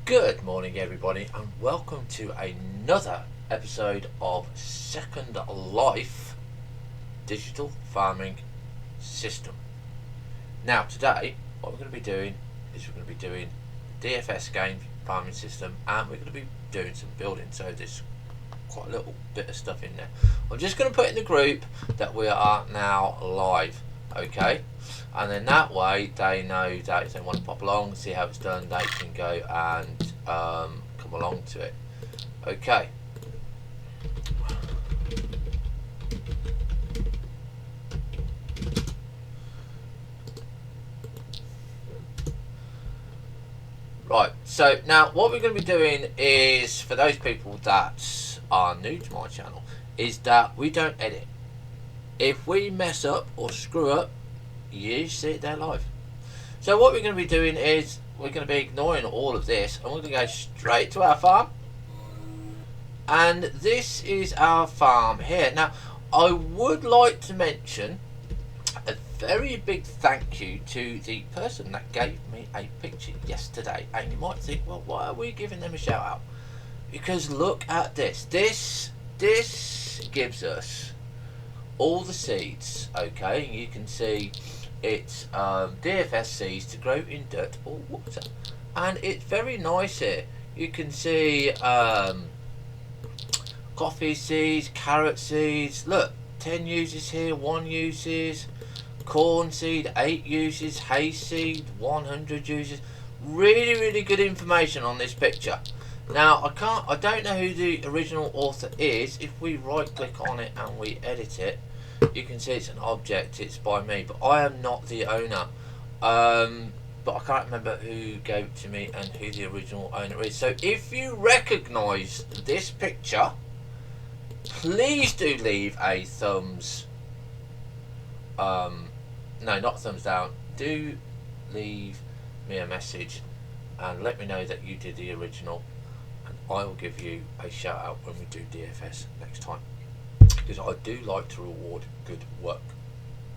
Good morning, everybody, and welcome to another episode of Second Life Digital Farming System. Now, today, what we're going to be doing is we're going to be doing DFS game farming system, and we're going to be doing some building. So there's quite a little bit of stuff in there. I'm just going to put in the group that we are now live, okay? And then that way they know that if they want to pop along, see how it's done, they can go and come along to it. Okay. Right, so now what we're going to be doing is, for those people that are new to my channel, is that we don't edit. If we mess up or screw up, you see it there live. So what we're going to be doing is we're going to be ignoring all of this, and we're going to go straight to our farm. And this is our farm here. Now, I would like to mention a very big thank you to the person that gave me a picture yesterday. And you might think, well, why are we giving them a shout out? Because look at this. This gives us all the seeds, okay? And you can see it's DFS seeds to grow in dirt or water, and it's very nice here. You can see coffee seeds, carrot seeds. Look, 10 uses here, 1 uses. Corn seed, 8 uses. Hay seed, 100 uses. Really good information on this picture. Now I don't know who the original author is. If we right click on it and we edit it, you can see it's an object, it's by me, but I am not the owner. But I can't remember who gave it to me and who the original owner is. So if you recognise this picture, please do leave a thumbs, no, not thumbs down, do leave me a message and let me know that you did the original, and I will give you a shout out when we do DFS next time, because I do like to reward good work.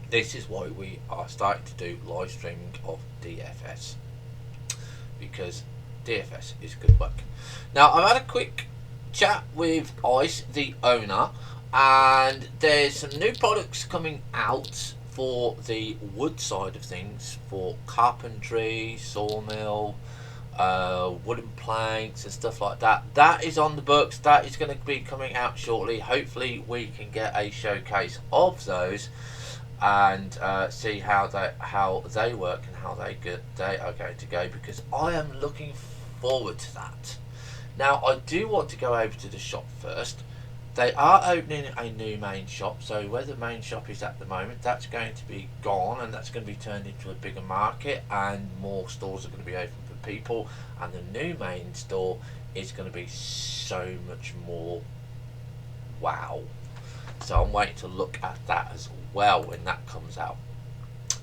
This is why we are starting to do live streaming of DFS, because DFS is good work. Now, I've had a quick chat with Ice, the owner, and there's some new products coming out for the wood side of things, for carpentry, sawmill, wooden planks and stuff like that. That is on the books. That is going to be coming out shortly. Hopefully we can get a showcase of those and see how they work and how they are going to go, because I am looking forward to that. Now, I do want to go over to the shop first. They are opening a new main shop, so where the main shop is at the moment, that's going to be gone, and that's going to be turned into a bigger market, and more stores are going to be open for people, and the new main store is going to be so much more wow. So I'm waiting to look at that as well when that comes out.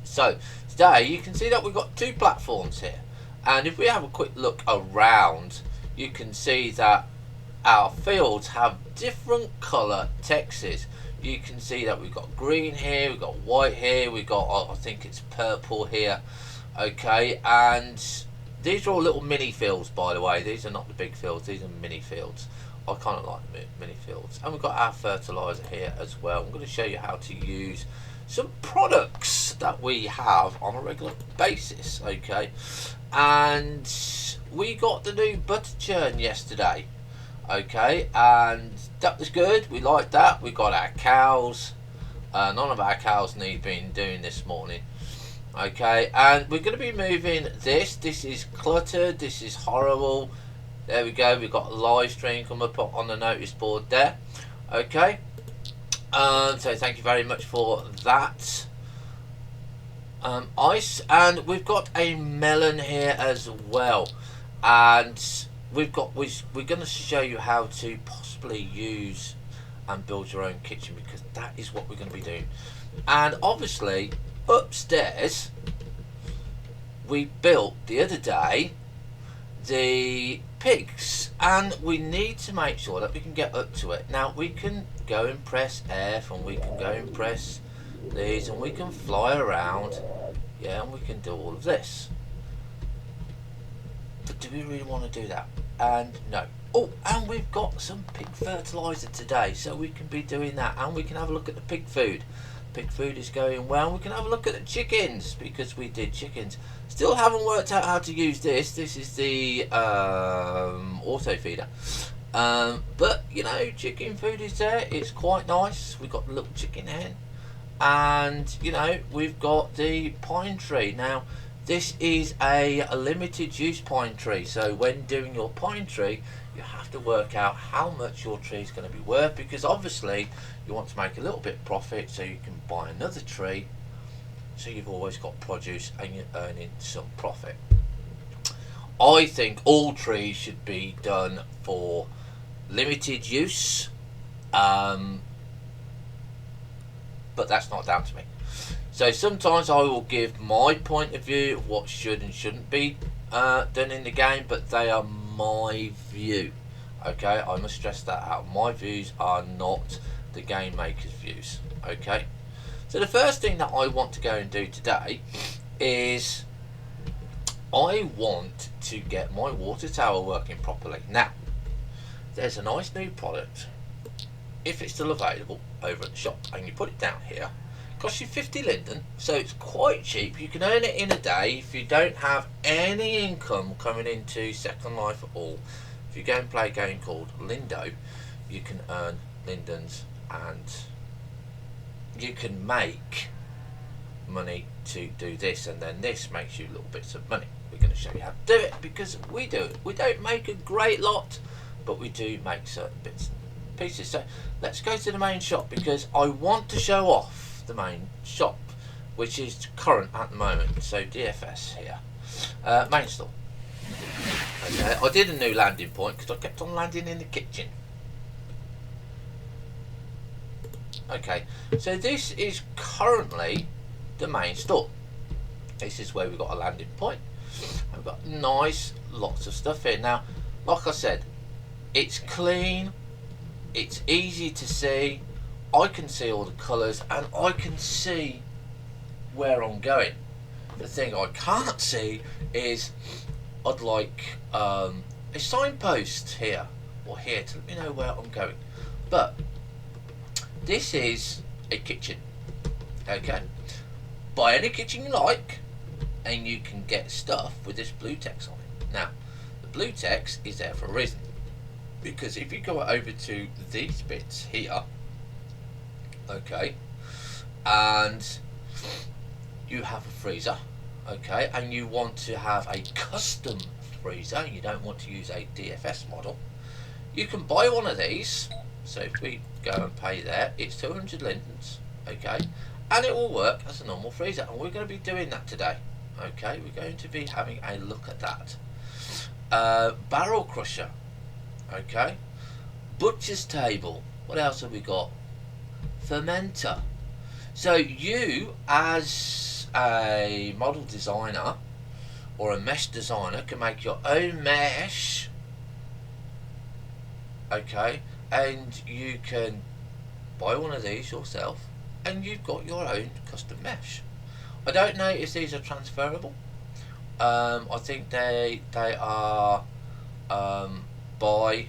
So today you can see that we've got 2 platforms here, and if we have a quick look around, you can see that our fields have different colour textures. You can see that we've got green here, we've got white here, we've got, I think it's purple here, okay? And these are all little mini fields, by the way. These are not the big fields, these are mini fields. I kind of like the mini fields. And we've got our fertiliser here as well. I'm going to show you how to use some products that we have on a regular basis, okay? And we got the new butter churn yesterday, okay, and that was good. We liked that. We got our cows. None of our cows need being doing this morning, okay? And we're going to be moving this. This is cluttered. This is horrible. There we go. We've got a live stream come up on the notice board there, okay? So thank you very much for that. Ice, and we've got a melon here as well, and we're going to show you how to possibly use and build your own kitchen, because that is what we're going to be doing. And obviously upstairs we built the other day the pigs, and we need to make sure that we can get up to it. Now we can go and press F, and we can go and press these, and we can fly around, yeah, and we can do all of this. But do we really want to do that? And no. Oh, and we've got some pig fertilizer today, so we can be doing that, and we can have a look at the pig food. Pig food is going well. We can have a look at the chickens, because we did chickens. Still haven't worked out how to use this. This is the auto feeder. But you know, chicken food is there. It's quite nice. We've got the little chicken hen, and you know, we've got the pine tree. Now this is a limited use pine tree, so when doing your pine tree, you have to work out how much your tree is going to be worth, because obviously you want to make a little bit of profit so you can buy another tree, so you've always got produce and you're earning some profit. I think all trees should be done for limited use, but that's not down to me. So sometimes I will give my point of view of what should and shouldn't be done in the game, but they are my view. Okay, I must stress that out. My views are not the game maker's views. Okay, so the first thing that I want to go and do today is I want to get my water tower working properly. Now, there's a nice new product, if it's still available, over at the shop, and you put it down here. Costs you 50 linden, so it's quite cheap. You can earn it in a day if you don't have any income coming into Second Life at all. If you go and play a game called Lindo, you can earn lindens, and you can make money to do this, and then this makes you little bits of money. We're going to show you how to do it, because we do it. We don't make a great lot, but we do make certain bits and pieces. So let's go to the main shop, because I want to show off the main shop, which is current at the moment. So DFS here, main store. Okay, I did a new landing point because I kept on landing in the kitchen. Okay, so this is currently the main store. This is where we've got a landing point. I've got nice lots of stuff here. Now, like I said, it's clean, it's easy to see. I can see all the colours, and I can see where I'm going. The thing I can't see is I'd like a signpost here or here to let me know where I'm going. But this is a kitchen. Okay, buy any kitchen you like, and you can get stuff with this blue text on it. Now, the blue text is there for a reason, because if you go over to these bits here, okay, and you have a freezer, okay, and you want to have a custom freezer, you don't want to use a DFS model, you can buy one of these. So if we go and pay there, it's 200 lindens, okay, and it will work as a normal freezer, and we're going to be doing that today. Okay, we're going to be having a look at that. Barrel crusher, okay, butcher's table, what else have we got? Fermenter. So you, as a model designer or a mesh designer, can make your own mesh, okay, and you can buy one of these yourself, and you've got your own custom mesh. I don't know if these are transferable. I think they are buy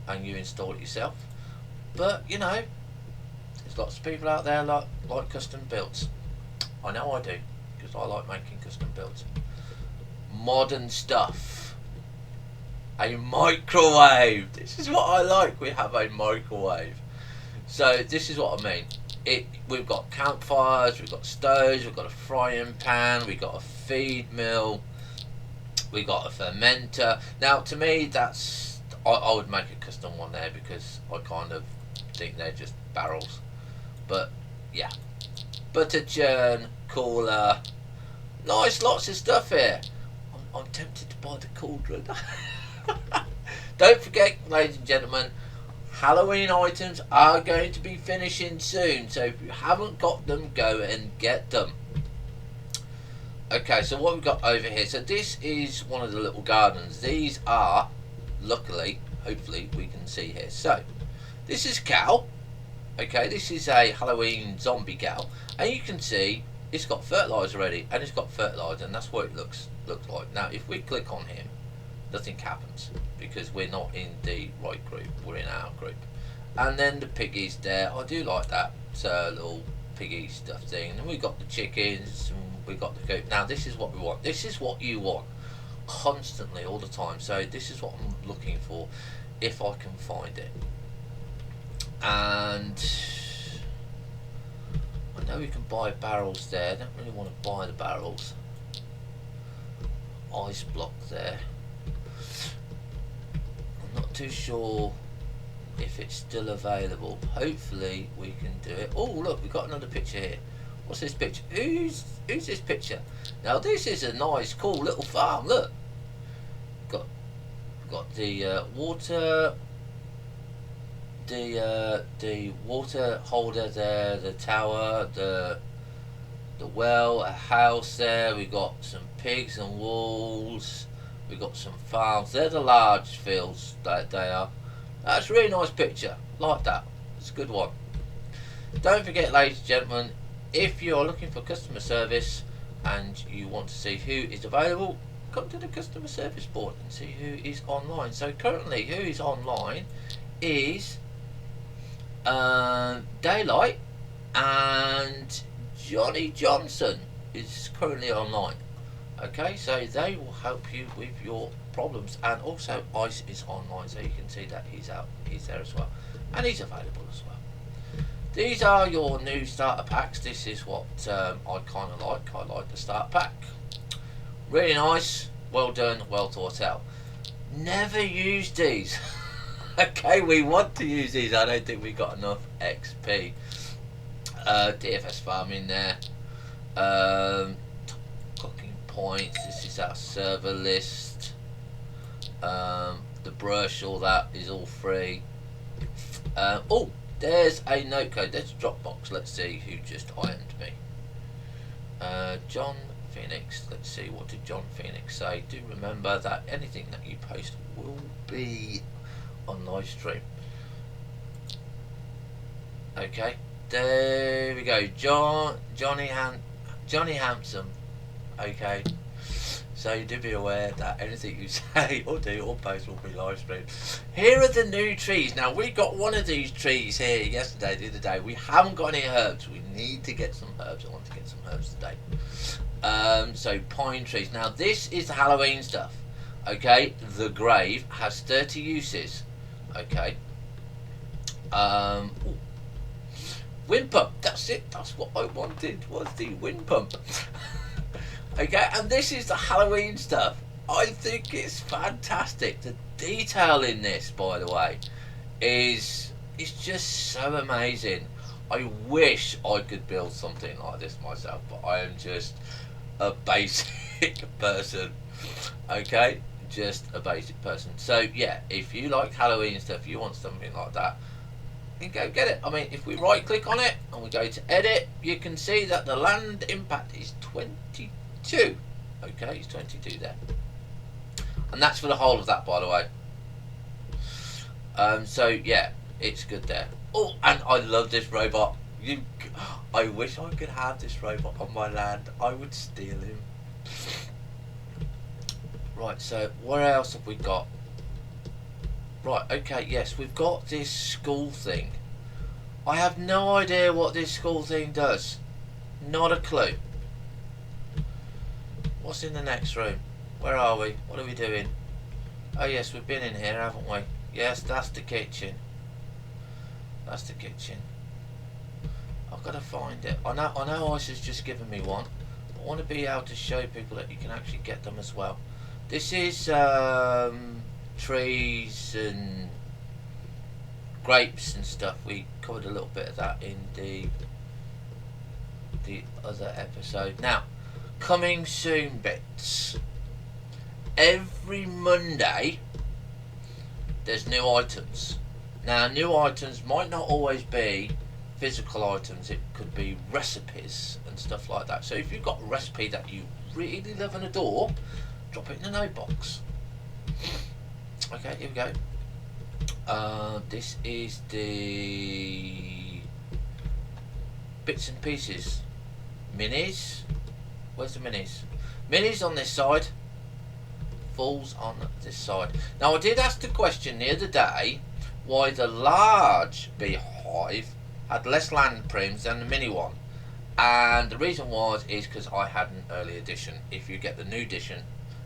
and you install it yourself, but you know, there's lots of people out there like custom builds. I know I do, because I like making custom builds. Modern stuff. A microwave. This is what I like. We have a microwave. So this is what I mean. We've got campfires, we've got stoves, we've got a frying pan, we've got a feed mill, we've got a fermenter. Now to me, that's I would make a custom one there, because I kind of think they're just barrels. But yeah, butter churn, cooler, nice, lots of stuff here. I'm tempted to buy the cauldron. Don't forget, ladies and gentlemen, Halloween items are going to be finishing soon, so if you haven't got them, go and get them. Okay, so what we've got over here, so this is one of the little gardens. These are luckily, hopefully, we can see here. So, this is cow. Okay, this is a Halloween zombie cow, and you can see it's got fertilizer already, and it's got fertilizer, and that's what it looks like. Now, if we click on him, nothing happens because we're not in the right group. We're in our group. And then the piggies there. I do like that little piggy stuff thing. And we got the chickens, and we got the goat. Now, this is what we want. This is what you want constantly, all the time. So this is what I'm looking for, if I can find it. And I know we can buy barrels there. I don't really want to buy the barrels. Ice block there. I'm not too sure if it's still available. Hopefully we can do it. Oh, look, we've got another picture here. What's this picture? Who's this picture? Now, this is a nice, cool little farm. Look, got the water. The water holder there, the tower, the well, a house there. We got some pigs and wolves. We got some farms. They're the large fields that they are. That's a really nice picture. Like that. It's a good one. Don't forget, ladies and gentlemen, if you're looking for customer service and you want to see who is available, come to the customer service board and see who is online. So currently, who is online is Daylight, and Johnny Johnson is currently online. Okay, so they will help you with your problems, and also Ice is online, so you can see that he's there as well, and he's available as well. These are your new starter packs. This is what I kind of like. I like the starter pack. Really nice, well done, well thought out. Never used these. Okay, we want to use these. I don't think we got enough XP. DFS farming there. Cooking points. This is our server list. The brush, all that is all free. Oh, there's a note code. There's a Dropbox. Let's see who just ironed me. John Phoenix. Let's see, what did John Phoenix say? Do remember that anything that you post will be on live stream. Okay, there we go. Johnny Handsome. Okay, so you do be aware that anything you say or do or post will be live streamed. Here are the new trees. Now, we got one of these trees here yesterday, the other day. We haven't got any herbs. We need to get some herbs. I want to get some herbs today. So pine trees. Now, this is the Halloween stuff. Okay, the grave has 30 uses. Okay. Wind pump. That's it. That's what I wanted, was the wind pump. Okay, and this is the Halloween stuff. I think it's fantastic. The detail in this, by the way, is just so amazing. I wish I could build something like this myself, but I am just a basic person. Okay, just a basic person. So yeah, if you like Halloween stuff, you want something like that, you go get it. I mean, if we right click on it and we go to edit, you can see that the land impact is 22. Okay, it's 22 there, and that's for the whole of that, by the way. So yeah, it's good there. Oh, and I love this robot. I wish I could have this robot on my land. I would steal him. Right, so what else have we got? Right, okay, yes, we've got this school thing. I have no idea what this school thing does. Not a clue. What's in the next room? Where are we? What are we doing? Oh yes, we've been in here, haven't we? Yes, that's the kitchen. That's the kitchen. I've got to find it. I know Ice has just given me one. But I want to be able to show people that you can actually get them as well. This is trees and grapes and stuff. We covered a little bit of that in the other episode. Now, coming soon bits. Every Monday there's new items. Now, new items might not always be physical items. It could be recipes and stuff like that. So if you've got a recipe that you really love and adore, drop it in the note box. Okay, here we go. This is the bits and pieces. Minis. Where's the minis? Minis on this side. Falls on this side. Now I did ask the question the other day why the large beehive had less land prims than the mini one. And the reason is because I had an early edition. If you get the new edition,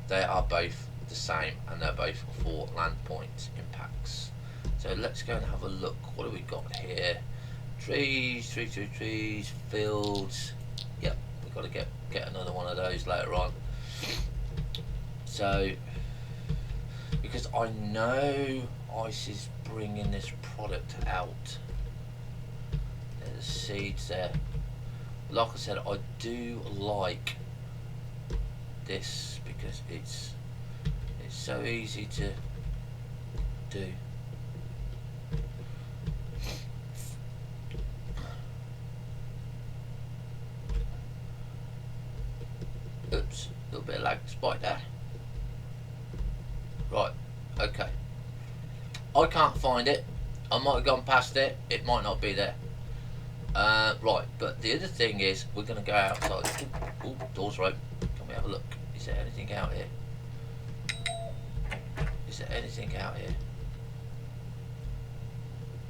they are both the same and they're both 4 land points impacts. So let's go and have a look. What do we got here? Trees, trees, fields. Yep, we've got to get another one of those later on. So, because I know Ice is bringing this product out. There's seeds there. Like I said, I do like this because it's so easy to do. Oops, a little bit of lag spike there. Right, okay. I can't find it. I might have gone past it. It might not be there. Right, but the other thing is we're going to go outside. Ooh, door's open. Can we have a look? Is there anything out here? Is there anything out here?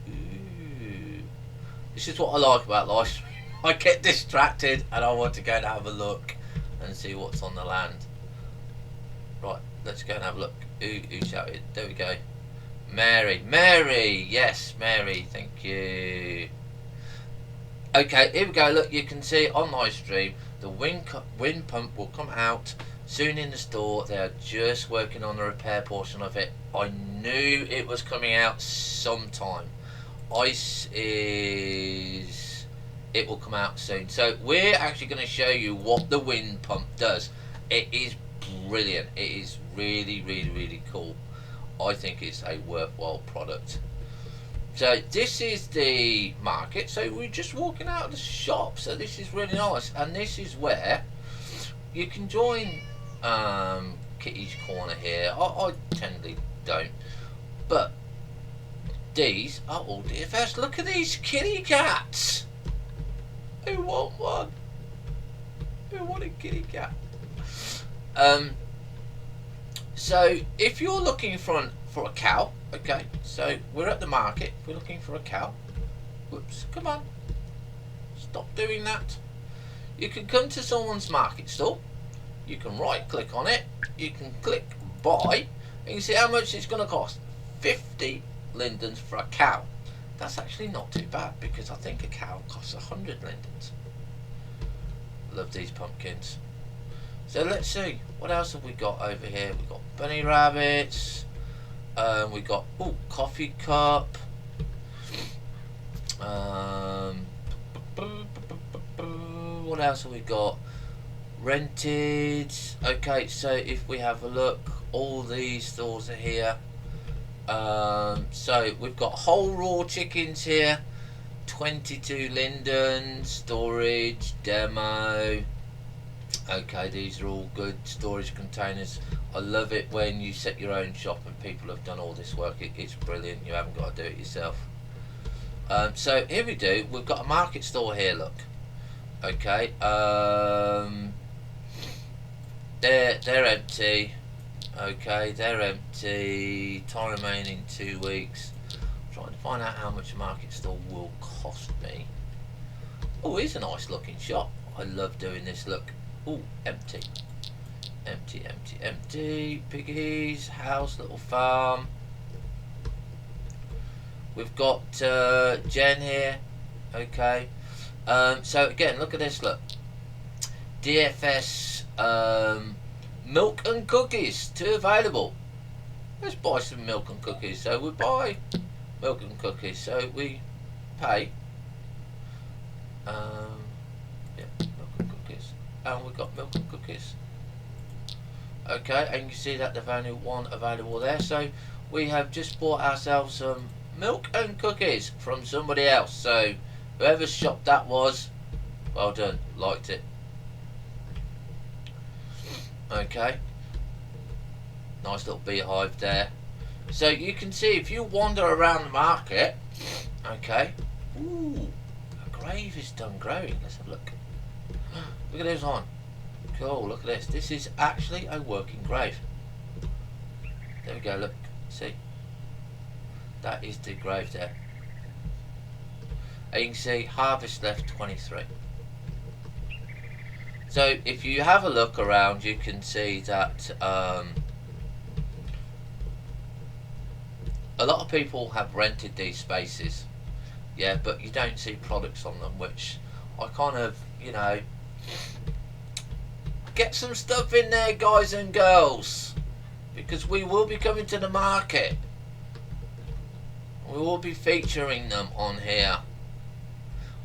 Ooh. This is what I like about life. I get distracted and I want to go and have a look and see what's on the land. Right, let's go and have a look. Who shouted? There we go. Mary. Mary! Yes, Mary. Thank you. Okay, here we go. Look, you can see on live stream the wind pump will come out soon in the store. They are just working on the repair portion of it. I knew it was coming out sometime. Ice is... It will come out soon. So we're actually going to show you what the wind pump does. It is brilliant. It is really cool. I think it's a worthwhile product. So this is the market. So we're just walking out of the shop. So this is really nice. And this is where you can join Kitty's Corner here. I generally don't. But these are all DFS. Look at these kitty cats. Who want one? Who want a kitty cat? So if you're looking for a cow, okay, so we're at the market. We're looking for a cow. Whoops, come on. Stop doing that. You can come to someone's market stall. You can right click on it. You can click buy. And you see how much it's going to cost. 50 lindens for a cow. That's actually not too bad because I think a cow costs 100 lindens. Love these pumpkins. So let's see, what else have we got over here? We've got bunny rabbits. We've got coffee cup. What else have we got? Rented. Okay, so if we have a look, all these stores are here. So we've got whole raw chickens here, 22 linden, storage, demo. Okay, these are all good storage containers. I love it when you set your own shop and people have done all this work. It's brilliant. You haven't got to do it yourself. So here we do. We've got a market store here. Look. Okay. They're empty. Okay, they're empty. Time remaining 2 weeks. I'm trying to find out how much a market store will cost me. Oh, it's a nice looking shop. I love doing this. Look. Oh, empty. Empty. Piggies, house, little farm. We've got Jen here. Okay. So again, look at this. Look. DFS milk and cookies, 2 available. Let's buy some milk and cookies. So we buy milk and cookies. So we pay. Yeah, milk and cookies. And we've got milk and cookies. Okay, and you can see that there's only 1 available there. So we have just bought ourselves some milk and cookies from somebody else. So whoever's shop that was, well done, liked it. Okay, nice little beehive there. So you can see if you wander around the market, okay. Ooh, a grave is done growing. Let's have a look. Look at this one. Cool, look at this. This is actually a working grave. There we go, look. See? That is the grave there. And you can see harvest left 23. So if you have a look around, you can see that a lot of people have rented these spaces. Yeah, but you don't see products on them, which I kind of, you know, get some stuff in there, guys and girls, because we will be coming to the market. We will be featuring them on here.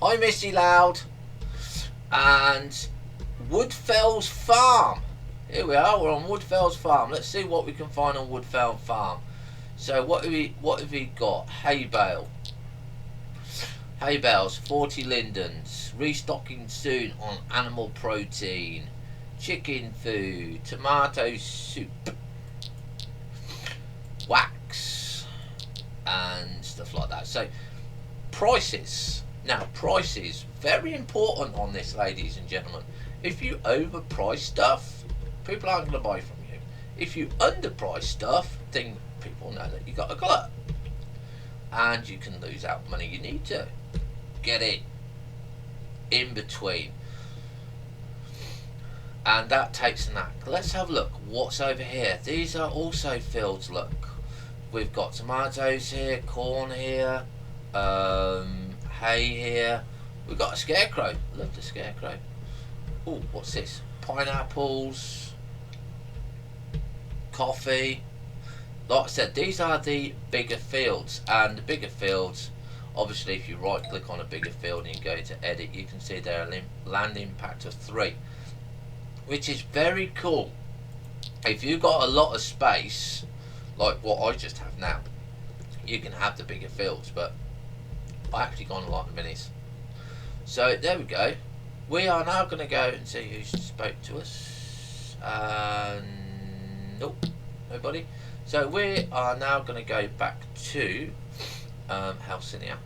Hi Missy Loud. And Woodfell's Farm. Here we are, we're on Woodfell's Farm. Let's see what we can find on Woodfell Farm. So what have we got? Hay bale. Hay bales, 40 lindens. Restocking soon on animal protein. Chicken food. Tomato soup. Wax. And stuff like that. So prices. Now prices, very important on this, ladies and gentlemen. If you overprice stuff, people aren't going to buy from you. If you underprice stuff, then people know that you got a glut. And you can lose out money. You need to get it in between. And that takes a knack. Let's have a look. What's over here? These are also fields, look. We've got tomatoes here, corn here, hay here. We've got a scarecrow. Love the scarecrow. Oh, what's this? Pineapples, coffee. Like I said, these are the bigger fields, and the bigger fields, obviously if you right click on a bigger field and you go to edit, you can see there a land impact of 3, which is very cool. If you've got a lot of space like what I just have now, you can have the bigger fields, but I actually kind of like the minis. So there we go. We are now going to go and see who spoke to us. Nope, nobody. So we are now going to go back to Helsinia.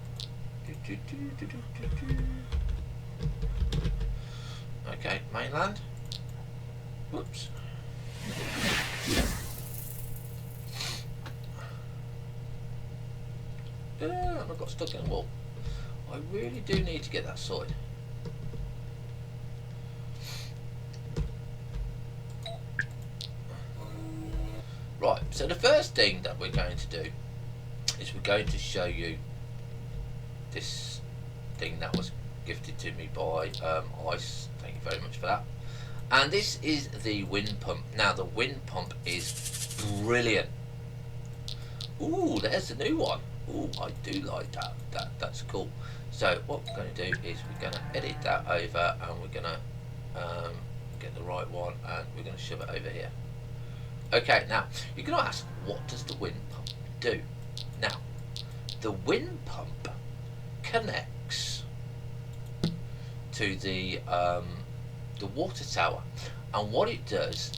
Okay, mainland. Whoops. I got stuck in a wall. I really do need to get that sorted. Right, so the first thing that we're going to do is we're going to show you this thing that was gifted to me by Ice. Thank you very much for that. And this is the wind pump. Now the wind pump is brilliant. Ooh, there's the new one. Ooh, I do like that. That's cool. So what we're going to do is we're going to edit that over, and we're going to get the right one, and we're going to shove it over here. Okay, now you're going to ask, what does the wind pump do? Now, the wind pump connects to the water tower, and what it does,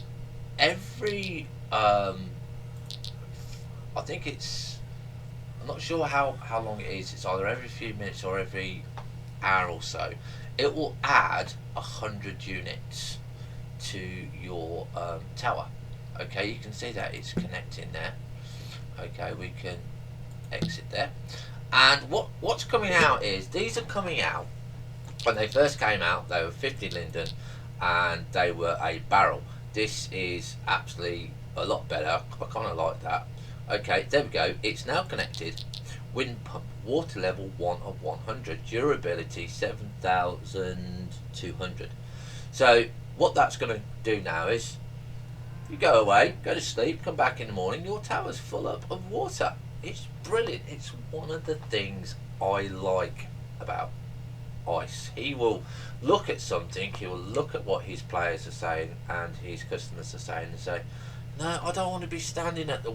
every I think it's, I'm not sure how long it is. It's either every few minutes or every hour or so. It will add 100 units to your tower. Okay, you can see that it's connecting there. Okay, we can exit there. And what's coming out is, these are coming out, when they first came out, they were 50 linden and they were a barrel. This is absolutely a lot better. I kind of like that. Okay, there we go. It's now connected. Wind pump, water level 1 of 100, durability 7,200. So what that's going to do now is, you go away, go to sleep, come back in the morning, your tower's full up of water. It's brilliant. It's one of the things I like about Ice. He will look at something, he will look at what his players are saying and his customers are saying, and say, no, I don't want to be standing at the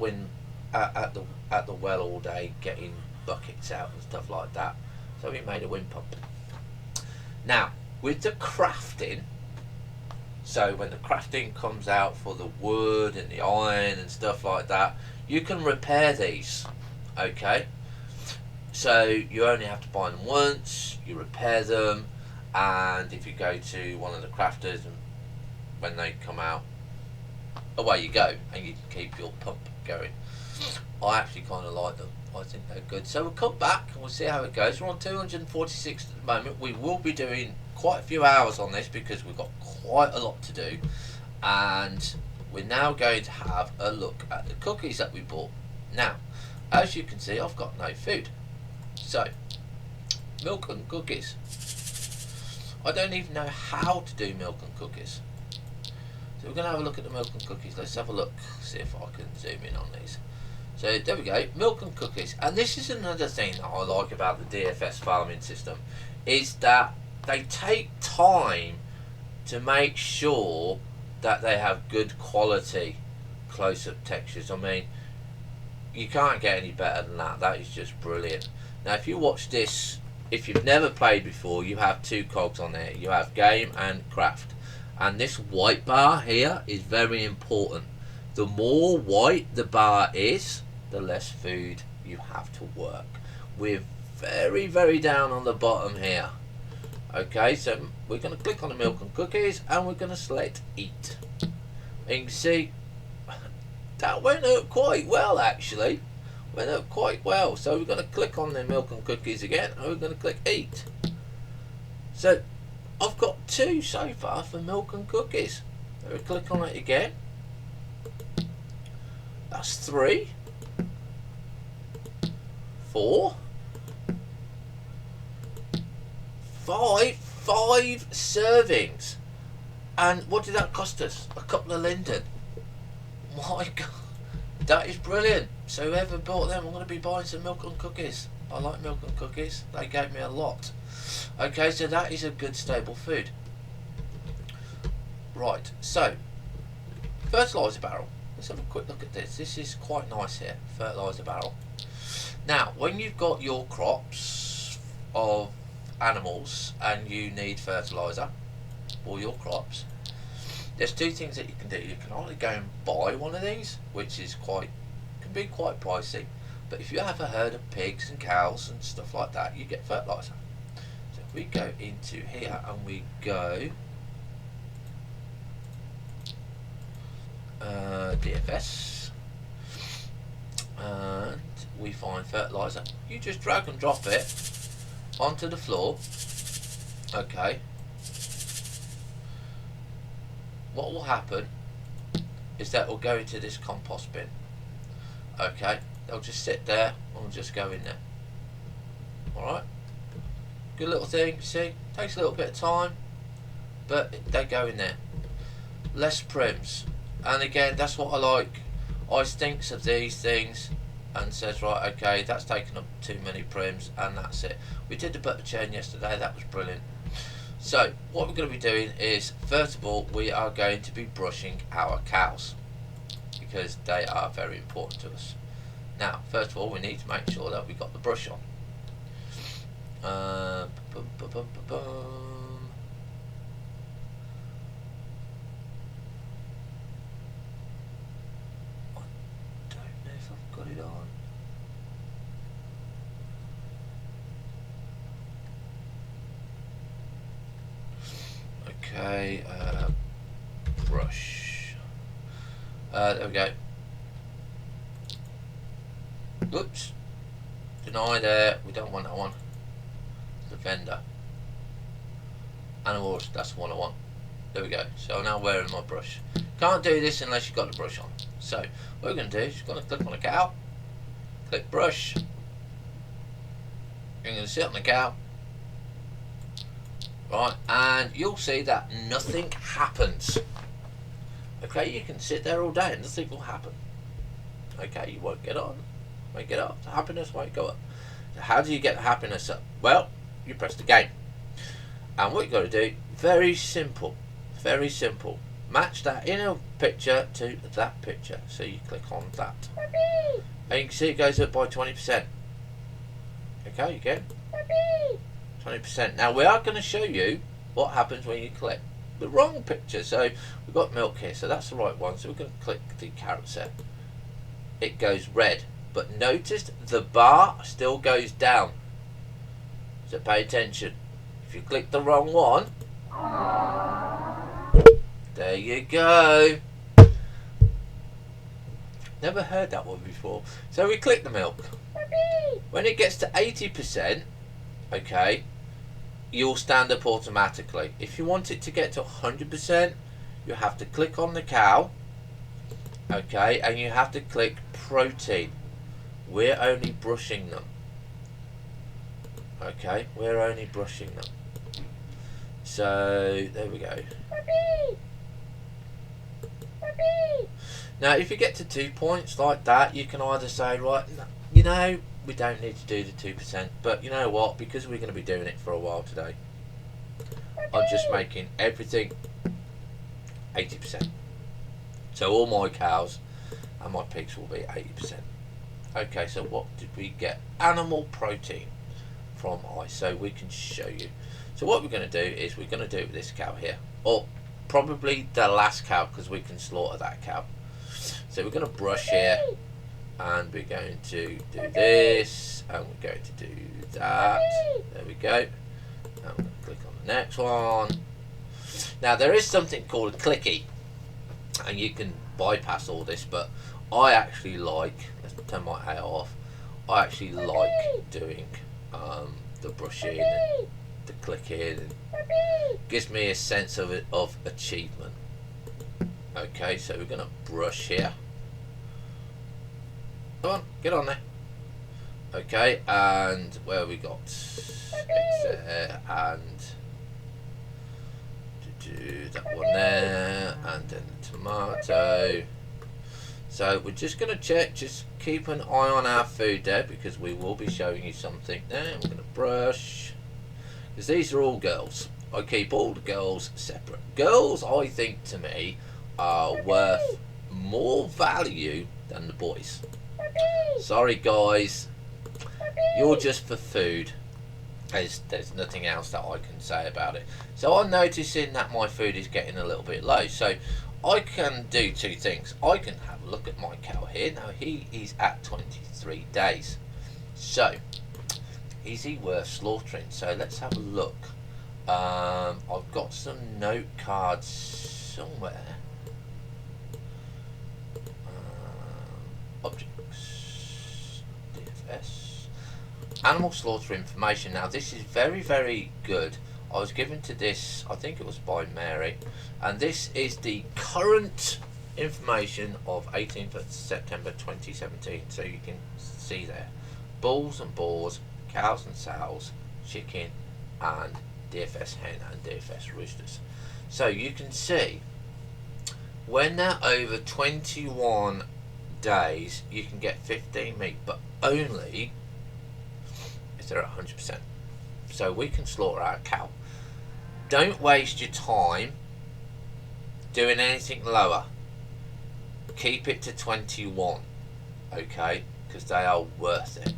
at the well all day getting buckets out and stuff like that. So he made a wind pump. Now with the crafting, so when the crafting comes out for the wood and the iron and stuff like that, you can repair these. Okay, so you only have to buy them once, you repair them, and if you go to one of the crafters and when they come out, away you go, and you can keep your pump going. I actually kind of like them. I think they're good. So we'll come back and we'll see how it goes. We're on 246 at the moment. We will be doing quite a few hours on this because we've got quite a lot to do. And we're now going to have a look at the cookies that we bought. Now, as you can see, I've got no food. So, milk and cookies. I don't even know how to do milk and cookies. So we're going to have a look at the milk and cookies. Let's have a look, see if I can zoom in on these. So there we go, milk and cookies. And this is another thing that I like about the DFS farming system, is that they take time to make sure that they have good quality close-up textures. I mean, you can't get any better than that. That is just brilliant. Now if you watch this, if you've never played before, you have two cogs on there. You have game and craft. And this white bar here is very important. The more white the bar is, the less food you have to work. We're very, very down on the bottom here. Okay, so we're going to click on the milk and cookies and we're going to select eat. And you can see that went up quite well actually. Went up quite well. So we're going to click on the milk and cookies again and we're going to click eat. So I've got 2 so far for milk and cookies. So we click on it again. That's 3, 4, 5 servings. And what did that cost us? A couple of linden. My God, that is brilliant. So whoever bought them, I'm going to be buying some milk and cookies. I like milk and cookies. They gave me a lot. Okay, so that is a good stable food. Right, so fertiliser barrel. Let's have a quick look at this. This is quite nice here, fertiliser barrel. Now, when you've got your crops of animals and you need fertiliser for your crops, there's 2 things that you can do. You can either go and buy one of these, which is can be quite pricey, but if you have a herd of pigs and cows and stuff like that, you get fertiliser. So if we go into here and we go DFS and we find fertiliser, you just drag and drop it onto the floor. Okay, what will happen is that will go into this compost bin. Okay, they'll just sit there and we'll just go in there. Alright, good little thing. See, takes a little bit of time, but they go in there. Less prims. And again, that's what I like. I thinks of these things and says, right, okay, that's taken up too many prims, and that's it. We did the butter churn yesterday, that was brilliant. So what we're going to be doing is, first of all, we are going to be brushing our cows because they are very important to us. Now, first of all, we need to make sure that we got the brush on. Got it on. Okay, brush. There we go. Oops. Deny there. We don't want that one. The vendor. Animals, that's the one I want. There we go. So I'm now wearing my brush. Can't do this unless you've got the brush on. So what we're going to do is just going to click on a cow, click brush, you're going to sit on the cow, right, and you'll see that nothing happens. Okay, you can sit there all day and nothing will happen. Okay, you won't get on, won't get up, the happiness won't go up. So how do you get the happiness up? Well, you press the game, and what you've got to do, very simple, very simple. Match that inner picture to that picture. So you click on that. And you can see it goes up by 20%. Okay, again. 20%. Now we are going to show you what happens when you click the wrong picture. So we've got milk here, so that's the right one. So we're going to click the carrots there. it goes red. But notice the bar still goes down. So pay attention. If you click the wrong one, there you go. Never heard that one before. So we click the milk. When it gets to 80%, okay, you'll stand up automatically. If you want it to get to 100%, you have to click on the cow, okay, and you have to click protein. We're only brushing them. Okay, we're only brushing them. So there we go. Now if you get to 2 points like that, you can either say, right, you know, we don't need to do the 2%, but you know what, because we're going to be doing it for a while today, I'm just making everything 80%. So all my cows and my pigs will be 80%. Okay, so what did we get? Animal protein from ice, so we can show you. So what we're going to do is we're going to do it with this cow here, or probably the last cow, because we can slaughter that cow. So we're going to brush here, and we're going to do this, and we're going to do that. There we go. And we're going to click on the next one. Now there is something called a clicky, and you can bypass all this, but I actually like, let's turn my AI off, I actually like doing the brushing and the clicking, and gives me a sense of achievement. Okay, so we're going to brush here. Come on, get on there. Okay, and where we got there, and do that one there, and then the tomato. So we're just going to check, just keep an eye on our food there, because we will be showing you something there. We're going to brush, because these are all girls. I keep all the girls separate. Girls, I think, to me, are worth more value than the boys. Sorry guys, you're just for food. There's nothing else that I can say about it. So I'm noticing that my food is getting a little bit low, so I can do two things. I can have a look at my cow here. Now he is at 23 days, so is he worth slaughtering? So let's have a look. I've got some note cards somewhere. Objects, DFS, animal slaughter information. Now this is very, very good. I was given to this, I think it was by Mary, and this is the current information of 18th of September 2017. So you can see there, bulls and boars, cows and sows, chicken, and DFS hen and DFS roosters. So you can see when they're over 21 days, you can get 15 meat, but only if they're at 100%. So we can slaughter our cow. Don't waste your time doing anything lower. Keep it to 21, okay, because they are worth it.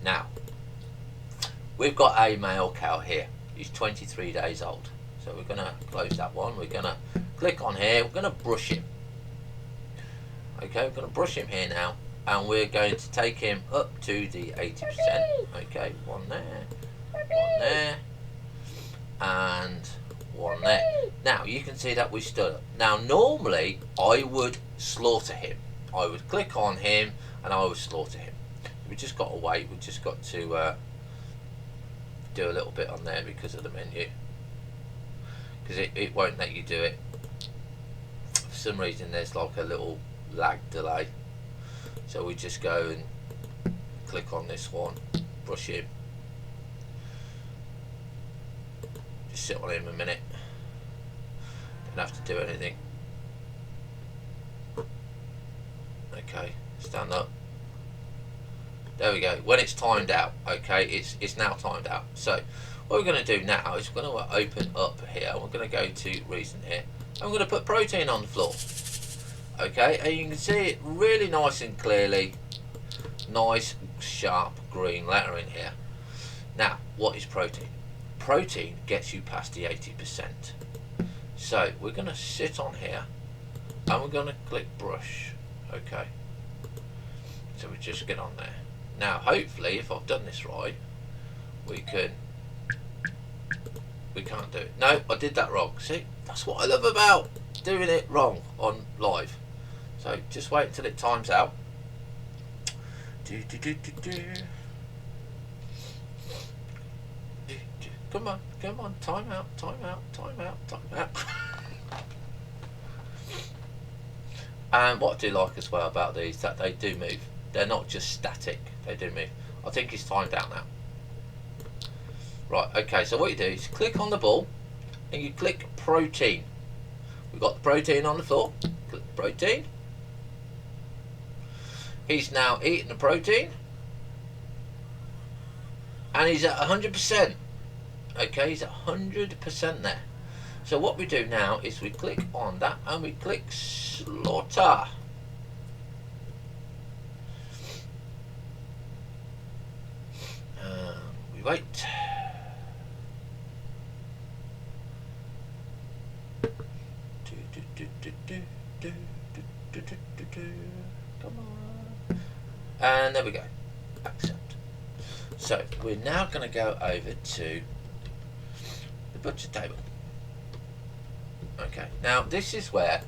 Now we've got a male cow here. He's 23 days old. So we're going to close that one. We're going to click on here. We're going to brush him. Okay, we're going to brush him here now, and we're going to take him up to the 80%. Okay, one there, and one there. Now you can see that we stood up. Now normally I would slaughter him. I would click on him and I would slaughter him. We just got to wait. We just got to do a little bit on there because of the menu, because it won't let you do it. For some reason there's like a little lag delay, so we just go and click on this one, brush him, just sit on him a minute, don't have to do anything. Okay, stand up. There we go. When it's timed out, okay, it's now timed out. So what we're going to do now is we're going to open up here. We're going to go to recent here, and we're going to put protein on the floor. Okay, and you can see it really nice and clearly, nice sharp green lettering here. Now what is protein? Protein gets you past the 80%. So we're going to sit on here and we're going to click brush. Okay, So we just get on there. Now hopefully if I've done this right, we can't do it. No, I did that wrong. See, that's what I love about doing it wrong on live. So just wait until it times out. Come on, come on, time out, time out, time out, time out. And what I do like as well about these, that they do move. They're not just static, they do move. I think it's timed out now. Right, okay, so what you do is click on the ball and you click protein. We've got the protein on the floor. Click protein. He's now eating the protein. And he's at 100%. Okay, he's at 100% there. So what we do now is we click on that and we click slaughter. We wait. Come on. And there we go. Accept. So we're now going to go over to the butcher table. Okay, now this is where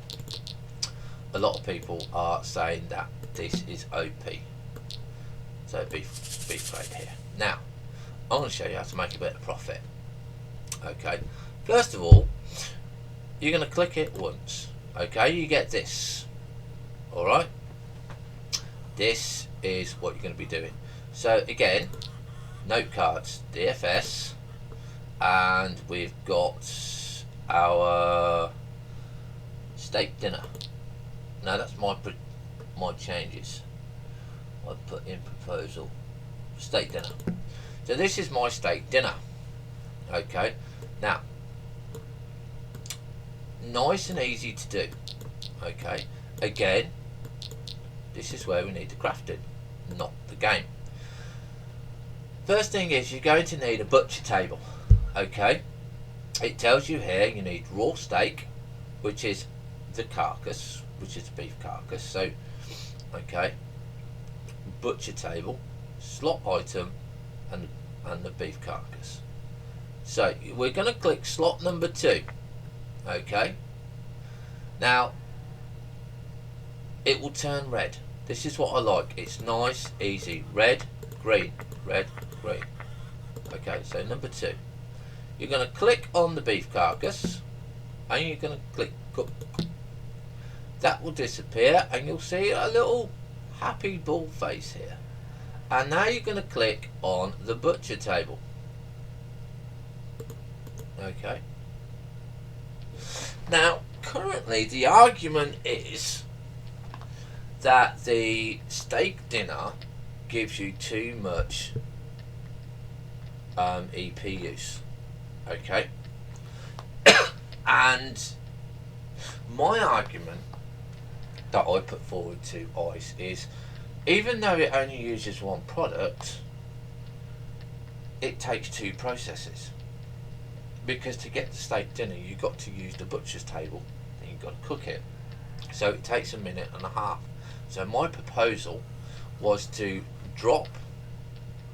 a lot of people are saying that this is OP. So beef grade here. Now, I'm going to show you how to make a bit of profit. Okay, first of all, you're going to click it once. Okay, you get this. Alright, this is what you're going to be doing. So again, note cards, DFS, and we've got our steak dinner. Now that's my changes. I put in proposal steak dinner. So this is my steak dinner. Okay, now nice and easy to do. Okay, again, this is where we need the crafting, not the game. First thing is you're going to need a butcher table. Okay, it tells you here you need raw steak, which is the carcass, which is the beef carcass. So okay, butcher table, slot item, and the beef carcass. So we're going to click slot number 2. Okay, now it will turn red. This is what I like. It's nice, easy. Red, green, red, green. Okay, so number 2. You're going to click on the beef carcass and you're going to click cook. That will disappear and you'll see a little happy ball face here. And now you're going to click on the butcher table. Okay. Now, currently the argument is that the steak dinner gives you too much EP use. Okay. And my argument that I put forward to ICE is, even though it only uses one product, it takes 2 processes. Because to get the steak dinner, you've got to use the butcher's table and you've got to cook it. So it takes 1.5 minutes. So my proposal was to drop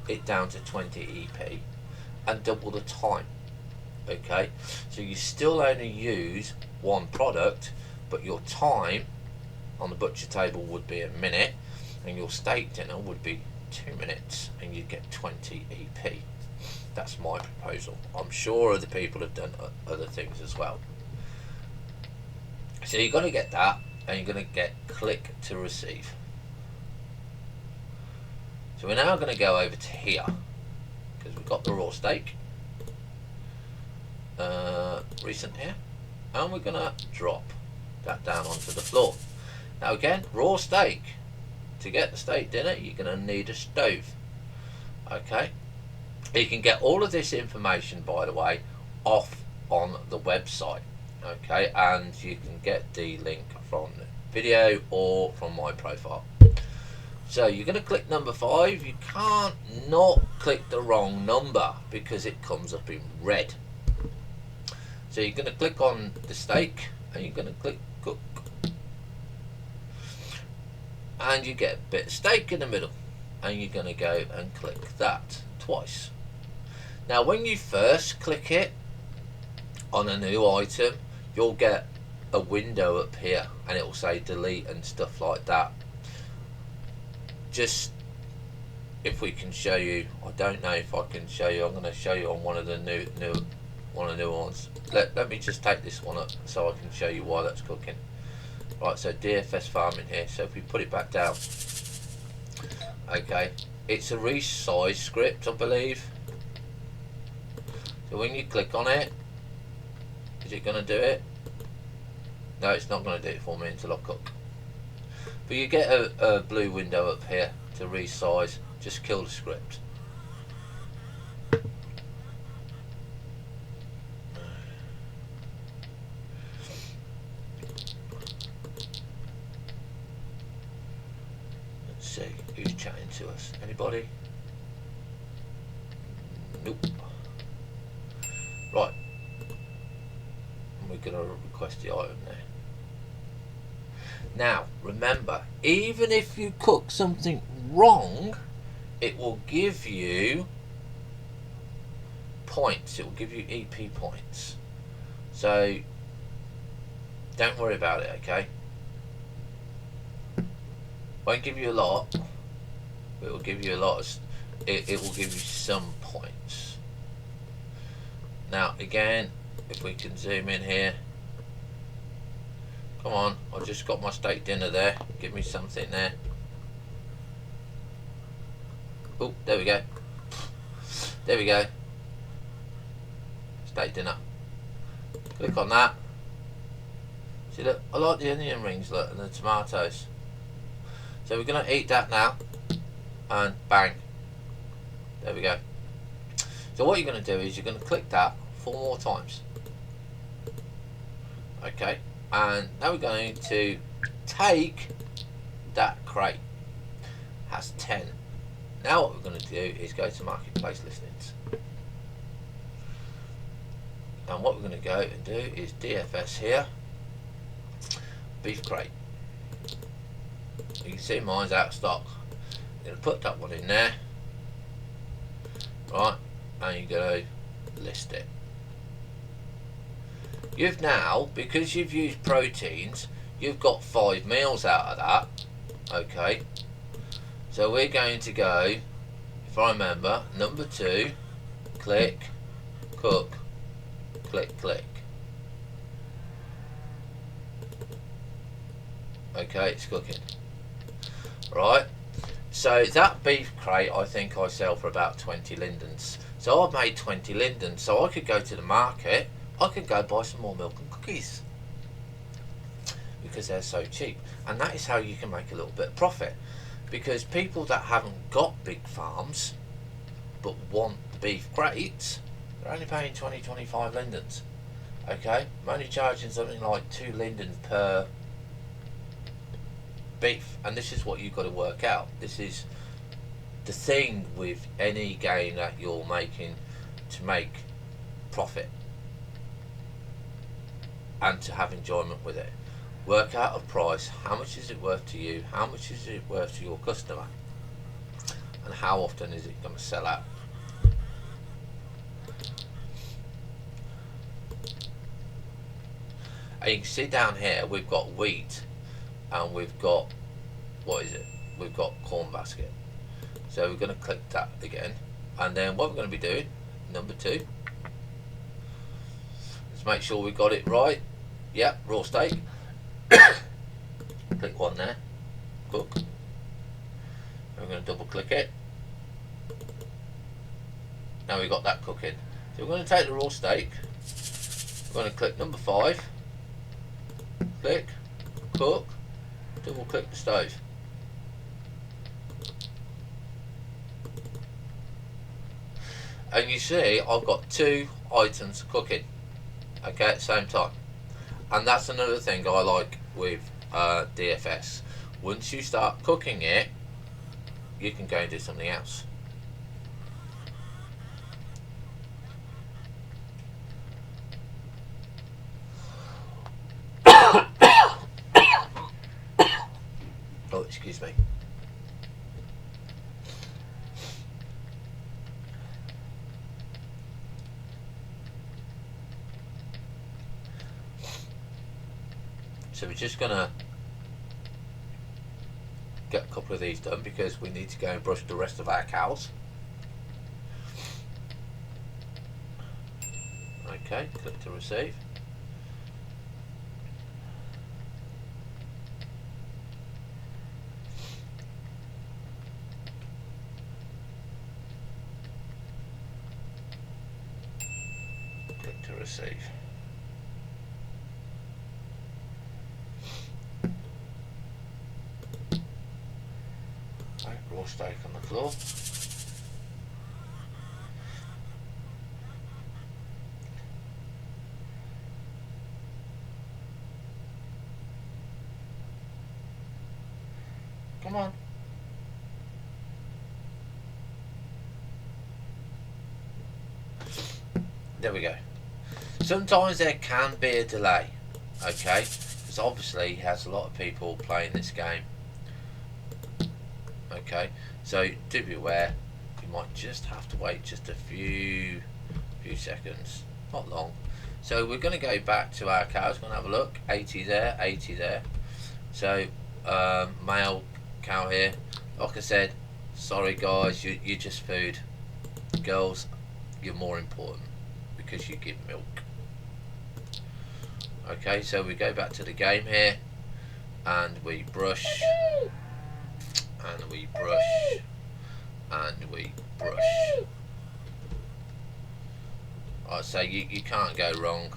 it down to 20 EP and double the time. Okay, so you still only use one product, but your time on the butcher table would be 1 minute and your steak dinner would be 2 minutes and you'd get 20 EP. That's my proposal. I'm sure other people have done other things as well. So you're going to get that and you're going to get click to receive. So we're now going to go over to here because we've got the raw steak recent here, and we're going to drop that down onto the floor. Now again, raw steak. To get the steak dinner, you're going to need a stove. Okay, you can get all of this information, by the way, off on the website. Okay, and you can get the link from the video or from my profile. So you're going to click number 5. You can't not click the wrong number because it comes up in red. So you're going to click on the steak and you're going to click cook. and you get a bit of steak in the middle, and you're going to go and click that twice. Now when you first click it on a new item, you'll get a window up here and it will say delete and stuff like that. Just if we can show you, I don't know if I can show you. I'm going to show you on one of the new ones. Let me just take this one up so I can show you why that's cooking. Right, so DFS farming here. So if we put it back down, okay, it's a resize script, I believe. So when you click on it, is it going to do it? No, it's not going to do it for me until I cook. But you get a blue window up here to resize. Just kill the script. Let's see who's chatting to us. Anybody? Nope. Right. And we're going to request the item there. Now, remember, even if you cook something wrong, it will give you points. It will give you EP points. So, don't worry about it, okay? Won't give you a lot. It will give you a lot of, it will give you some points. Now, again, if we can zoom in here. Come on, I just got my steak dinner there. Give me something there. Oh, there we go. There we go. Steak dinner. Click on that. See, look, I like the onion rings, look, and the tomatoes. So we're going to eat that now. And bang. There we go. So what you're going to do is you're going to click that 4 more times. Okay. And now we're going to take that crate. Has 10. Now what we're going to do is go to marketplace listings. And what we're going to go and do is DFS here. Beef crate. You can see mine's out of stock. I'm going to put that one in there. Right. And you're going to list it. You've now, because you've used proteins, you've got 5 meals out of that. Okay. So we're going to go, if I remember, number 2, click, cook, click, click. Okay, it's cooking. Right. So that beef crate, I think I sell for about 20 lindens. So I've made 20 lindens. So I could go to the market. I could go buy some more milk and cookies because they're so cheap, and that is how you can make a little bit of profit. Because people that haven't got big farms but want the beef crates, they're only paying 20-25 lindens. Okay, I'm only charging something like 2 lindens per beef, and this is what you've got to work out. This is the thing with any game that you're making to make profit and to have enjoyment with it. Work out a price. How much is it worth to you? How much is it worth to your customer? And how often is it going to sell out? And you can see down here we've got wheat and we've got, what is it? We've got corn basket. So we're going to click that again, and then what we're going to be doing, number 2, let's make sure we got it right. Yep, raw steak. Click 1 there, cook. And we're going to double click it. Now we've got that cooking. So we're going to take the raw steak. We're going to click number 5. Click, cook, double click the stove. And you see I've got 2 items cooking, okay, at the same time. And that's another thing I like with DFS. Once you start cooking it, you can go and do something else. Oh, excuse Excuse me. So we're just gonna get a couple of these done because we need to go and brush the rest of our cows. Okay, click to receive. Click to receive. Okay, raw steak on the floor. Come on. There we go. Sometimes there can be a delay, okay? Because obviously he has a lot of people playing this game. Okay, so do be aware, you might just have to wait just a few seconds, not long. So we're going to go back to our cows, going to have a look. 80 there, 80 there. So male cow here. Like I said, sorry guys, you're just food. Girls, you're more important because you give milk. Okay, so we go back to the game here and we brush and we brush and we brush. I'd say you can't go wrong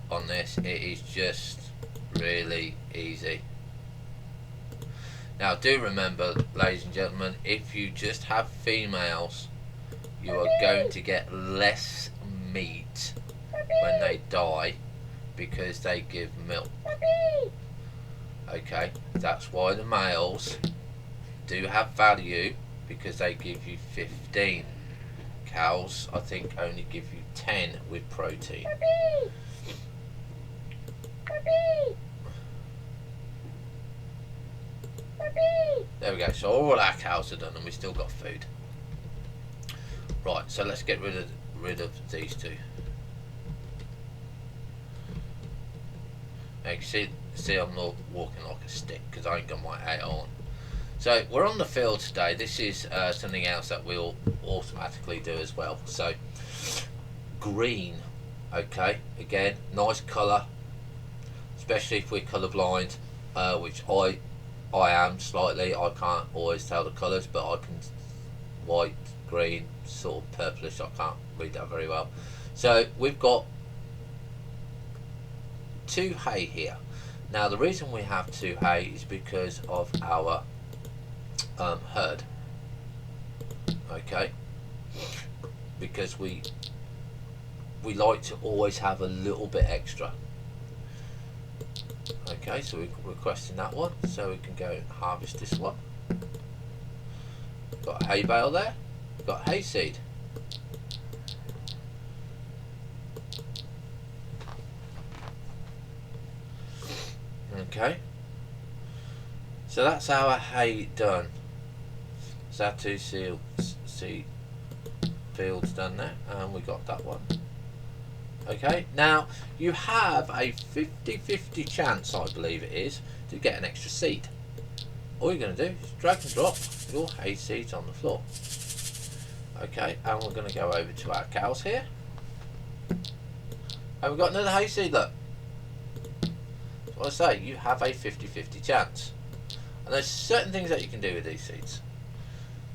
on this. It is just really easy. Now do remember, ladies and gentlemen, if you just have females, you are going to get less meat when they die because they give milk. Okay, that's why the males do have value, because they give you 15. Cows, I think, only give you 10 with protein. There we go, so all our cows are done and we still got food. Right, so let's get rid of these two. Now you can see I'm not walking like a stick because I ain't got my hat on. So we're on the field today. This is something else that we'll automatically do as well. So green, okay, again, nice colour, especially if we're colour blind, which I am slightly. I can't always tell the colours, but I can. White, green, sort of purplish, I can't read that very well. So we've got 2 hay here. Now the reason we have 2 hay is because of our herd. Okay, because we like to always have a little bit extra. Okay, so we're requesting that one, so we can go and harvest this one. Got a hay bale there, got hayseed. Okay, so that's our hay done. So our 2 seed fields done there, and we got that one. Okay, now you have a 50-50 chance, I believe it is, to get an extra seed. All you're going to do is drag and drop your hay seeds on the floor. Okay, and we're going to go over to our cows here. And we've got another hay seed, look. So I say, you have a 50-50 chance. And there's certain things that you can do with these seeds.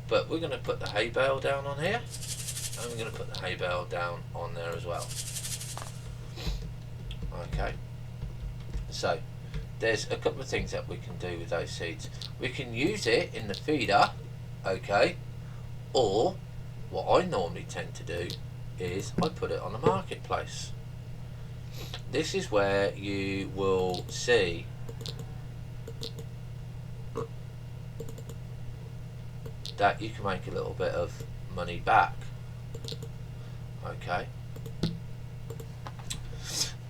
But we're going to put the hay bale down on here. And we're going to put the hay bale down on there as well. Okay. So there's a couple of things that we can do with those seeds. We can use it in the feeder, okay, or what I normally tend to do is I put it on the marketplace. This is where you will see that you can make a little bit of money back, okay,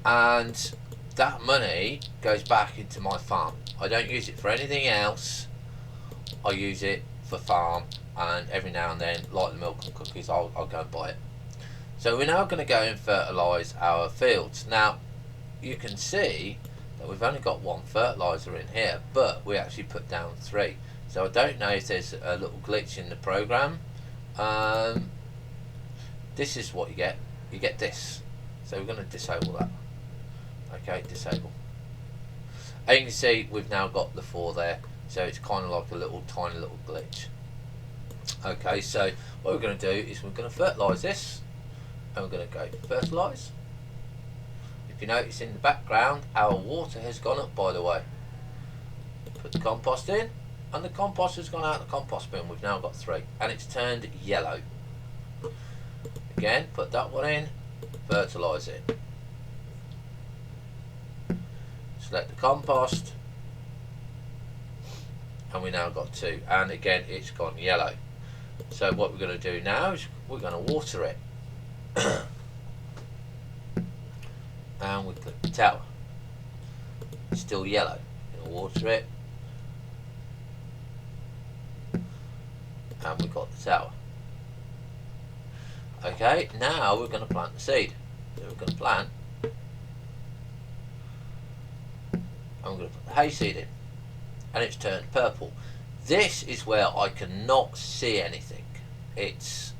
and that money goes back into my farm. I don't use it for anything else I use it for farm, and every now and then, like the milk and cookies, I'll go and buy it. So we're now going to go and fertilise our fields. Now you can see that we've only got one fertiliser in here, but we actually put down 3. So I don't know if there's a little glitch in the program. This is what you get. You get this. So we're going to disable that. Okay, disable. And you can see we've now got the 4 there. So it's kind of like a little tiny little glitch. Okay, so what we're going to do is we're going to fertilise this. And we're going to go fertilise. If you notice in the background, our water has gone up, by the way. Put the compost in, and the compost has gone out the compost bin. We've now got 3, and it's turned yellow. Again, put that one in, fertilise it. Select the compost, and we now got 2, and again it's gone yellow. So what we're going to do now is we're going to water it. And we click the tower. It's still yellow. We'll water it, and we've got the tower. Okay, now we're going to plant the seed. So we're going to plant, and we're going to put the hayseed in, and it's turned purple. This is where I cannot see anything. It's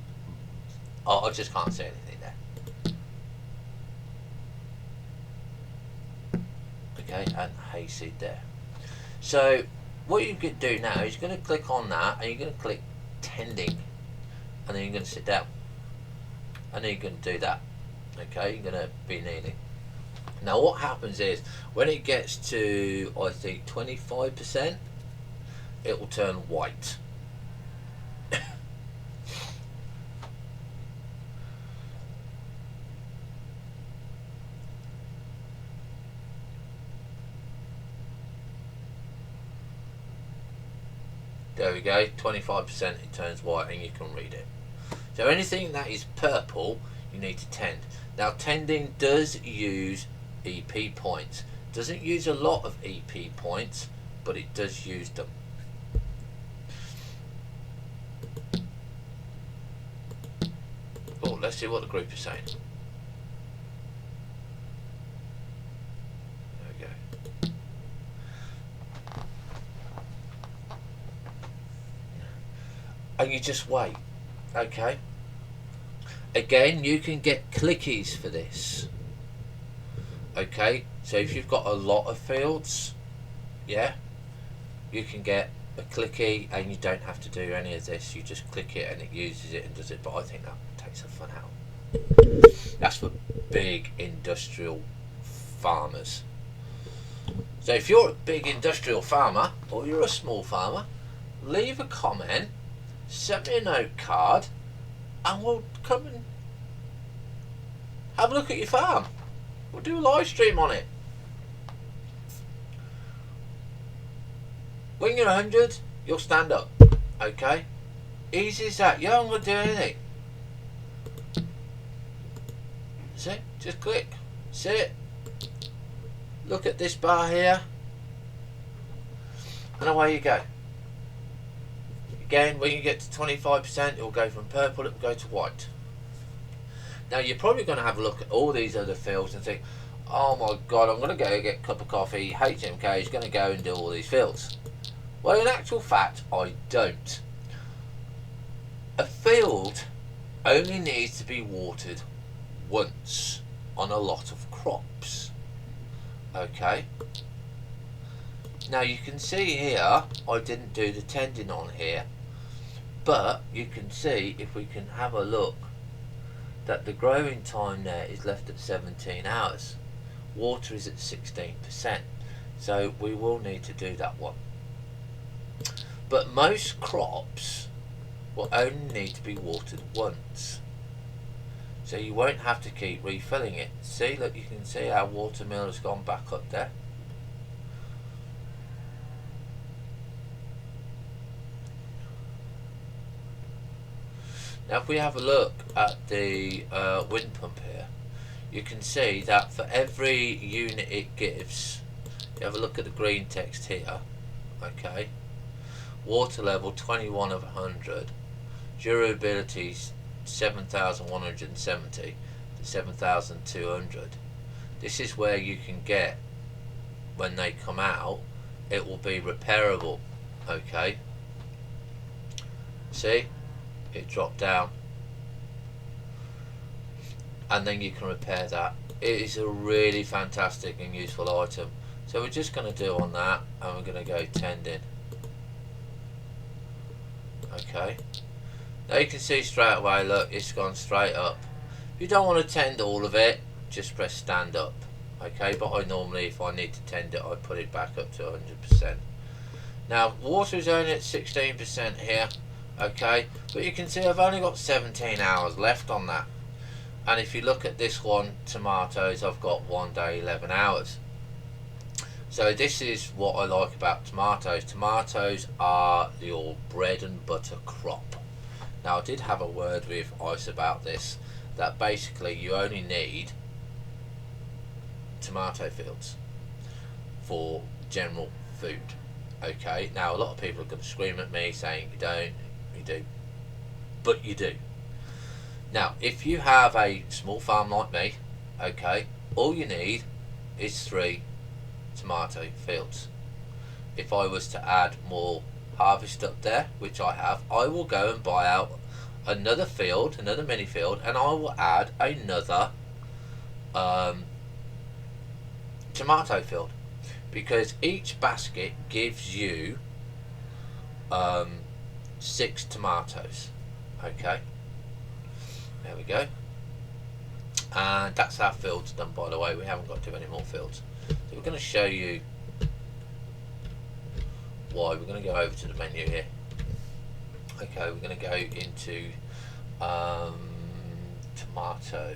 I just can't see anything there. Okay, and hayseed there. So what you can do now is you're going to click on that, and you're going to click tending, and then you're going to sit down, and then you're going to do that. Okay, you're going to be kneeling. Now what happens is when it gets to, I think, 25%, it will turn white. There we go, 25% it turns white, and you can read it. So anything that is purple, you need to tend. Now tending does use EP points. Doesn't use a lot of EP points, but it does use them. Oh, let's see what the group is saying. And you just wait. Okay, again you can get clickies for this. Okay, so if you've got a lot of fields, yeah, you can get a clicky, and you don't have to do any of this. You just click it and it uses it and does it. But I think that takes the fun out. That's for big industrial farmers. So if you're a big industrial farmer, or you're a small farmer, leave a comment, send me a note card, and we'll come and have a look at your farm. We'll do a live stream on it. When you're 100, you'll stand up. Okay? Easy as that. You haven't got to do anything. See? Just click. Sit. Look at this bar here. And away you go. Again, when you get to 25%, it will go from purple, it will go to white. Now, you're probably going to have a look at all these other fields and think, oh my God, I'm going to go get a cup of coffee, HMK is going to go and do all these fields. Well, in actual fact, I don't. A field only needs to be watered once on a lot of crops. Okay? Now, you can see here, I didn't do the tending on here. But you can see, if we can have a look, that the growing time there is left at 17 hours. Water is at 16%. So we will need to do that one. But most crops will only need to be watered once. So you won't have to keep refilling it. See, look, you can see our watermill has gone back up there. Now if we have a look at the wind pump here, you can see that for every unit it gives, you have a look at the green text here, okay, Water level 21 of 100. Durability 7,170 to 7,200. This is where you can get, when they come out, it will be repairable. Okay, see, it dropped down, and then you can repair that. It is a really fantastic and useful item. So we're just going to do on that, and we're going to go tending. Okay, now you can see straight away, look, it's gone straight up. If you don't want to tend all of it, just press stand up. Okay, but I normally, if I need to tend it, I put it back up to 100%. Now, water is only at 16% here. Okay, but you can see I've only got 17 hours left on that. And if you look at this one, tomatoes, I've got 1 day, 11 hours. So this is what I like about tomatoes. Tomatoes are your bread and butter crop. Now, I did have a word with Ice about this, that basically you only need tomato fields for general food. Okay, now a lot of people are going to scream at me saying you don't, you do, but you do. Now, if you have a small farm like me, okay, all you need is 3 tomato fields. If I was to add more harvest up there, which I have, I will go and buy out another field, another mini field, and I will add another tomato field, because each basket gives you 6 tomatoes. Okay, there we go, and that's our fields done, by the way. We haven't got to do any more fields, so we're going to show you why. We're going to go over to the menu here. Okay, we're going to go into tomato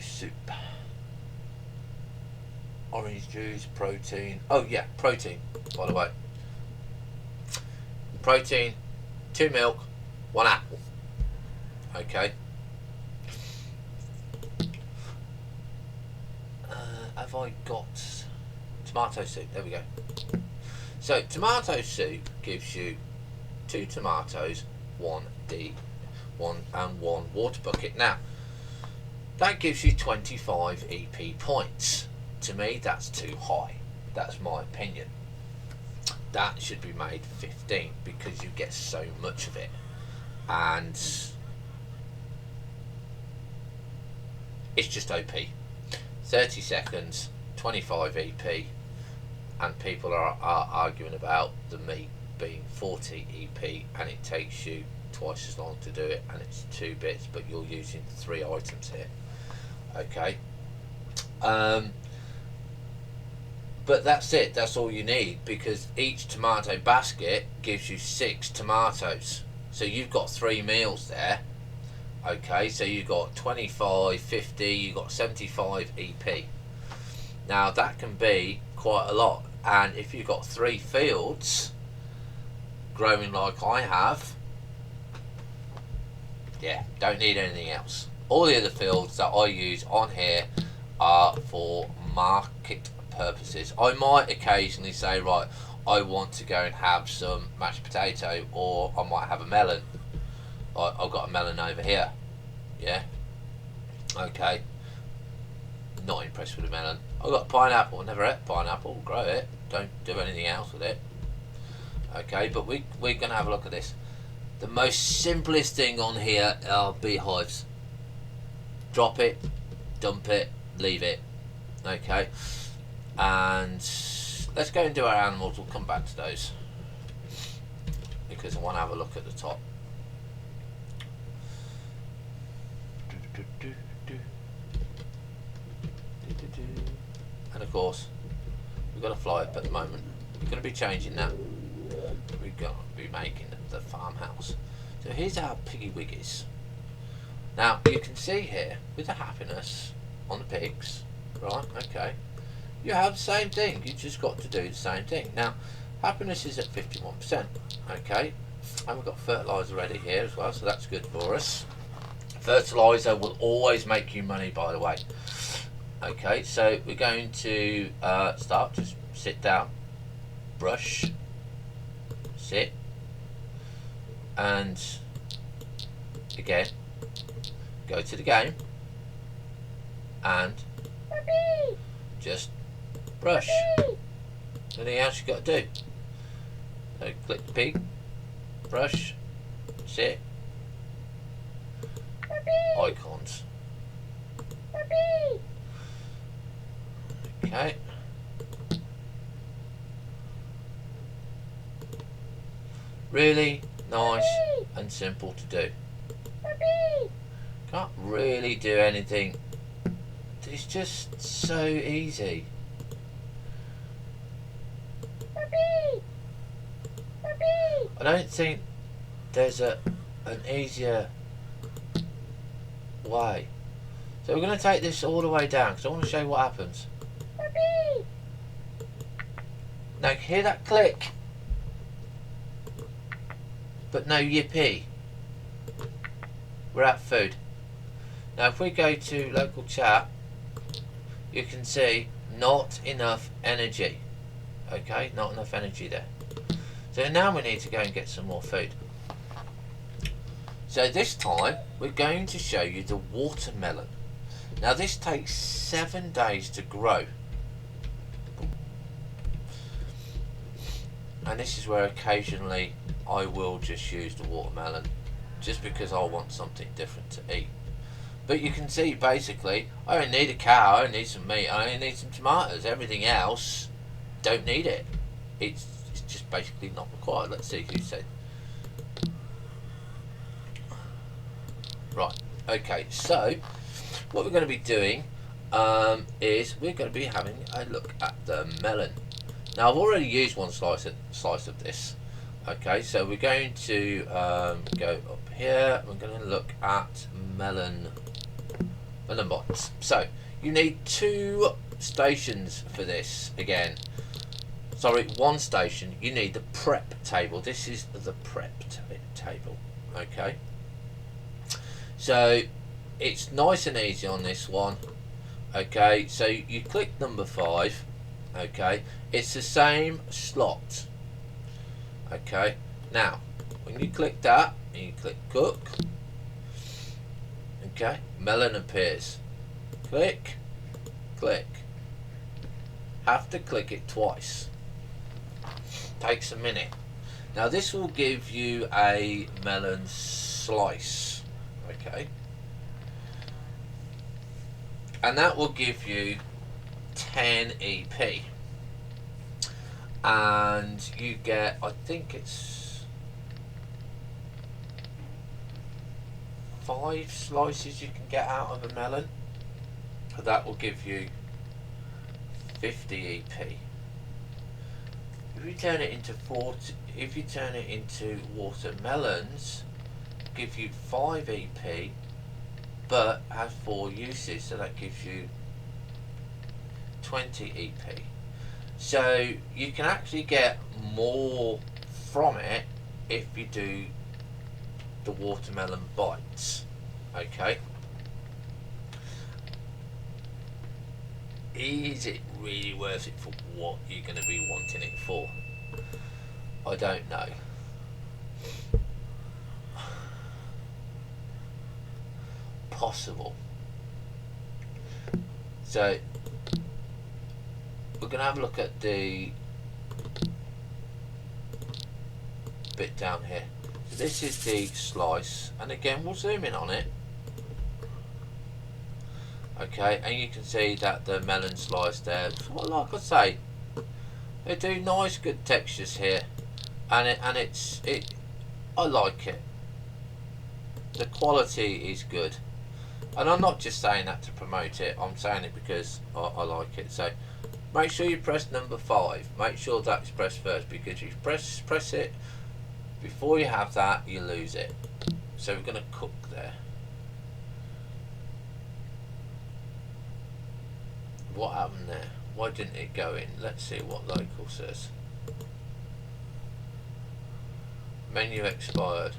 soup, orange juice, protein. Oh yeah, protein, by the way. Protein, 2 milk, 1 apple. Okay. Have I got tomato soup? There we go. So tomato soup gives you 2 tomatoes, 1 water bucket. Now, that gives you 25 EP points. To me, that's too high. That's my opinion. That should be made 15, because you get so much of it, and it's just OP. 30 seconds, 25 EP, and people are arguing about the meat being 40 EP, and it takes you twice as long to do it, and it's 2 bits, but you're using 3 items here. Okay, but that's it, that's all you need, because each tomato basket gives you 6 tomatoes, so you've got 3 meals there. Okay, so you've got 25, 50, you've got 75 EP. Now that can be quite a lot, and if you've got 3 fields growing like I have, yeah, don't need anything else. All the other fields that I use on here are for market purposes. I might occasionally say, right, I want to go and have some mashed potato, or I might have a melon. I've got a melon over here. Yeah. Okay. Not impressed with a melon. I've got a pineapple. Never ate pineapple. Grow it. Don't do anything else with it. Okay, but we're going to have a look at this. The most simplest thing on here are beehives. Drop it, dump it, leave it. Okay, and let's go and do our animals. We'll come back to those, because I want to have a look at the top. And of course, we've got a fly up at the moment. We're going to be changing that. We're going to be making the farmhouse. So here's our piggy wiggies. Now you can see here with the happiness on the pigs, right? Okay, you have the same thing. You just got to do the same thing. Now happiness is at 51%. Okay, and we've got fertilizer ready here as well, so that's good for us. Fertilizer will always make you money, by the way. Okay, so we're going to start. Just sit down. brush, sit, and again go to the game and just brush. Nothing else you got to do. So click the pig, brush, sit, icons. Okay. Really nice and simple to do. Can't really do anything. It's just so easy. I don't think there's an easier way. So we're going to take this all the way down because I want to show you what happens. Now hear that click? But no yippee. We're at food. Now if we go to local chat, you can see not enough energy. Okay, not enough energy there. So now we need to go and get some more food. So this time we're going to show you the watermelon. Now this takes 7 days to grow. And this is where occasionally I will just use the watermelon just because I want something different to eat. But you can see basically I only need a cow, I only need some meat, I only need some tomatoes. Everything else, don't need it. It's just basically not required. Let's see who said. Right, okay, so what we're going to be doing is we're going to be having a look at the melon. Now I've already used one slice of this. Okay, so we're going to go up here. We're going to look at melon box. So you need 2 stations for this again. Sorry, 1 station. You need the prep table. This is the prep table. Okay. So it's nice and easy on this one. Okay, so you click number 5. Okay, it's the same slot. Okay, now when you click that and you click cook, okay, melon appears. Click, click. Have to click it twice. Takes a minute. Now this will give you a melon slice. Okay, and that will give you 10 EP, and you get, I think it's 5 slices you can get out of a melon. That will give you 50 EP. If you turn it into watermelons, give you 5 EP, but has 4 uses, so that gives you 20 EP. So you can actually get more from it if you do the watermelon bites. Okay. Is it really worth it for what you're going to be wanting it for? I don't know. Possible. So we're going to have a look at the bit down here. So this is the slice, and again we'll zoom in on it. Okay, and you can see that the melon slice there, well, like I say, they do nice good textures here, and I like it. The quality is good, and I'm not just saying that to promote it, I'm saying it because I like it. So make sure you press number 5. Make sure that's pressed first, because if you press it before you have that, you lose it. So we're going to cook there. What happened there? Why didn't it go in? Let's see what local says. Menu expired.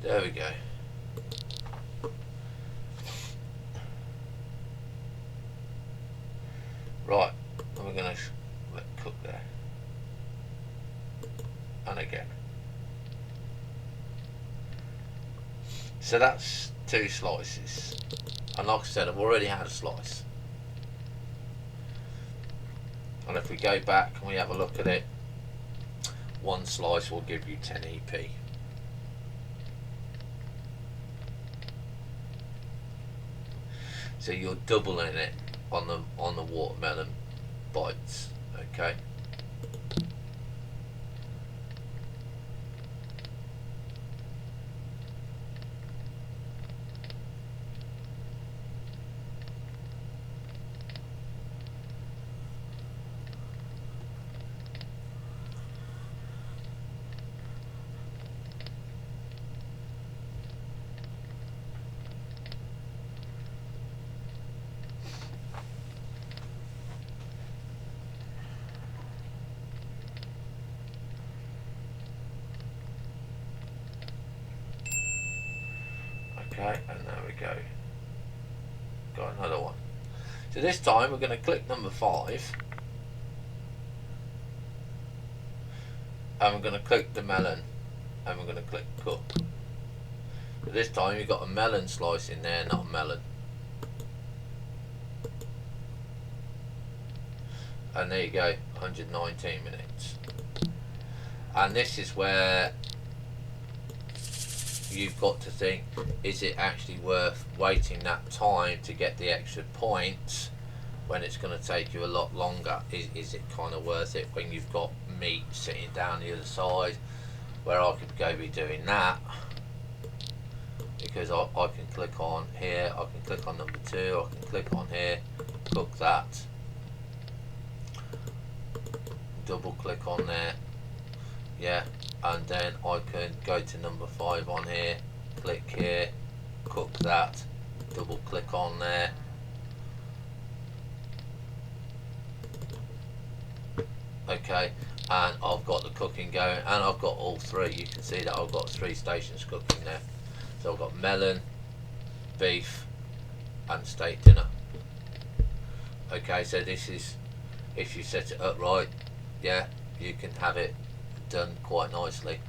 There we go. So that's 2 slices. And like I said, I've already had a slice. And if we go back and we have a look at it, 1 slice will give you 10 EP. So you're doubling it on the watermelon bites, okay? Okay, and there we go. Got another one. So this time we're going to click number 5. And we're going to click the melon. And we're going to click cook. But this time you've got a melon slice in there, not a melon. And there you go, 119 minutes. And this is where you've got to think, is it actually worth waiting that time to get the extra points when it's going to take you a lot longer? Is it kind of worth it when you've got meat sitting down the other side, where I could go be doing that, because I can click on here, I can click on number 2, I can click on here, cook that, double click on there, yeah, and then I can go to number 5 on here, click here, cook that, double click on there, okay, and I've got the cooking going, and I've got all 3. You can see that I've got 3 stations cooking there. So I've got melon, beef and steak dinner. Okay, so this is, if you set it up right, yeah, you can have it done quite nicely.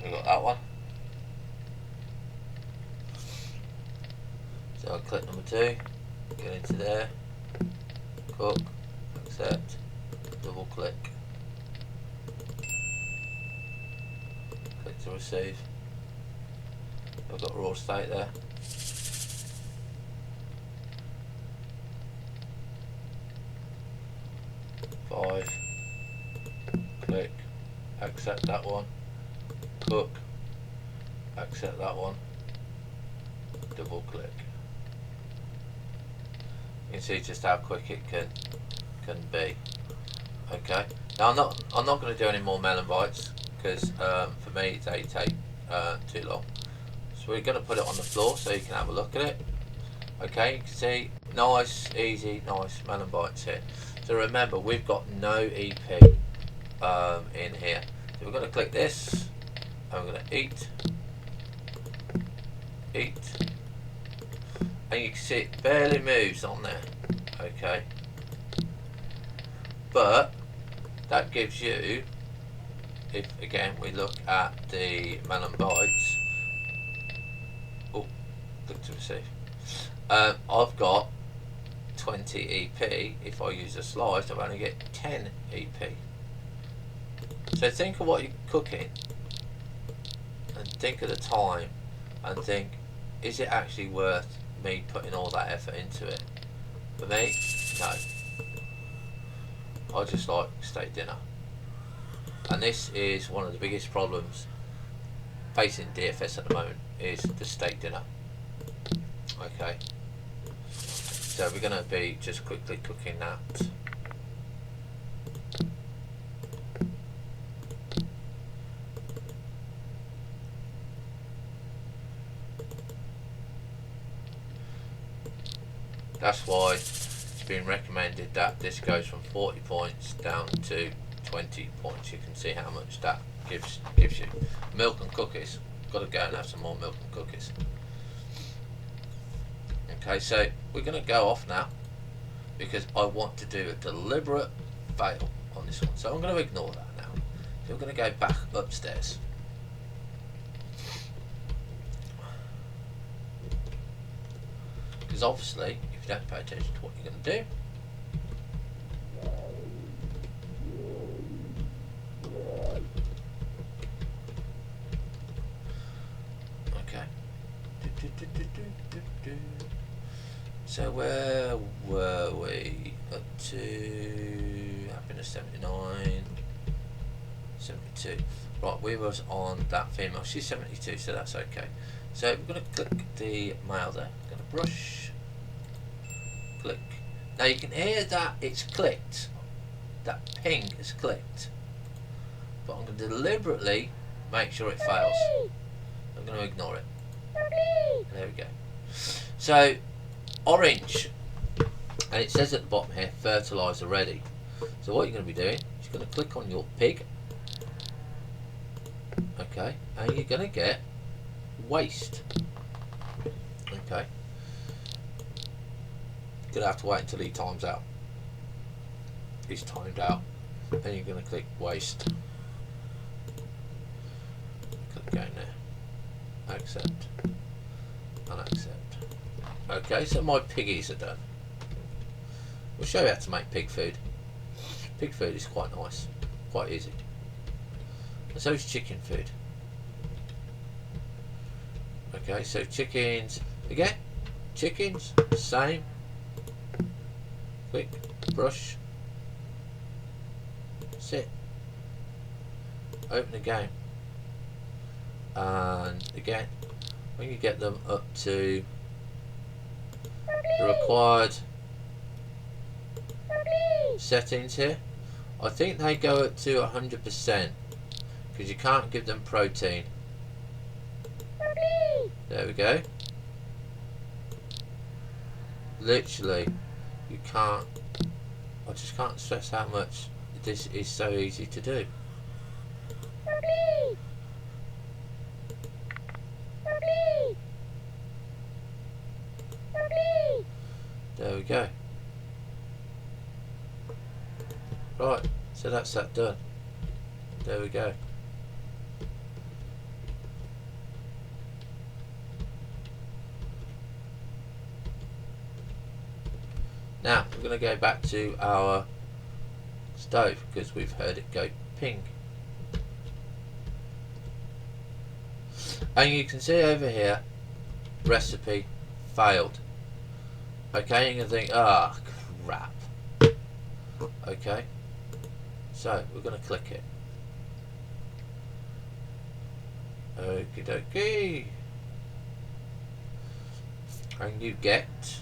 We got that one. So I'll click number 2, get into there, cook, accept, double click, click to receive. I've got raw steak there. Five, click, accept that one, cook, accept that one, double click. You can see just how quick it can be. Okay. Now I'm not going to do any more melon bites because for me they take too long. So we're going to put it on the floor so you can have a look at it. Okay, you can see nice, easy, nice melon bites here. So remember, we've got no EP in here. So we're going to click this, and we're going to eat, and you can see it barely moves on there. Okay, but that gives you, if again we look at the melon bites, oh, click to receive. I've got 20 EP. If I use a slice, I only get 10 EP. So think of what you're cooking and think of the time and think, is it actually worth me putting all that effort into it? For me, no. I just like steak dinner, and this is one of the biggest problems facing DFS at the moment, is the steak dinner. Okay, so we're going to be just quickly cooking that. That's why it's been recommended that this goes from 40 points down to 20 points. You can see how much that gives you. Milk and cookies. Got to go and have some more milk and cookies. Okay, so we're going to go off now because I want to do a deliberate fail on this one. So I'm going to ignore that now. So we're going to go back upstairs. Because obviously, if you don't pay attention to what you're going to do, so where were we? Up to happiness 79, 72. Right, we was on that female. She's 72, so that's okay. So we're going to click the male there. Going to brush, click. Now you can hear that it's clicked. That ping is clicked. But I'm going to deliberately make sure it fails. I'm going to ignore it. There we go. So, orange. And it says at the bottom here, fertilizer ready. So what you're going to be doing is you're going to click on your pig. Okay. And you're going to get waste. Okay. You're going to have to wait until he times out. He's timed out. And you're going to click waste. Click go there. Accept. Unaccept. Okay, so my piggies are done. We'll show you how to make pig food. Pig food is quite nice, quite easy. And so is chicken food. Okay, so chickens, again, chickens, same. Click, brush, sit, open the game. And again, when you get them up to the required settings here, I think they go up to 100% because you can't give them protein. There we go. Literally, you can't. I just can't stress how much this is so easy to do. There we go. Right, so that's that done. There we go. Now we're going to go back to our stove because we've heard it go ping. And you can see over here, recipe failed. Okay, you're going to think, ah, crap. Okay, so we're going to click it. Okie dokie. And you get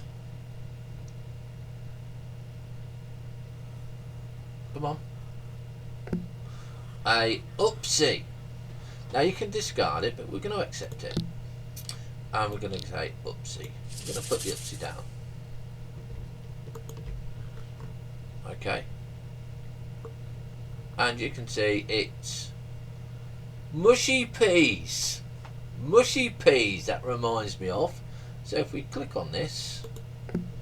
a oopsie. Now you can discard it, but we're going to accept it. And we're going to say oopsie. We're going to put the oopsie down. Okay. And you can see it's mushy peas. Mushy peas, that reminds me of. So if we click on this,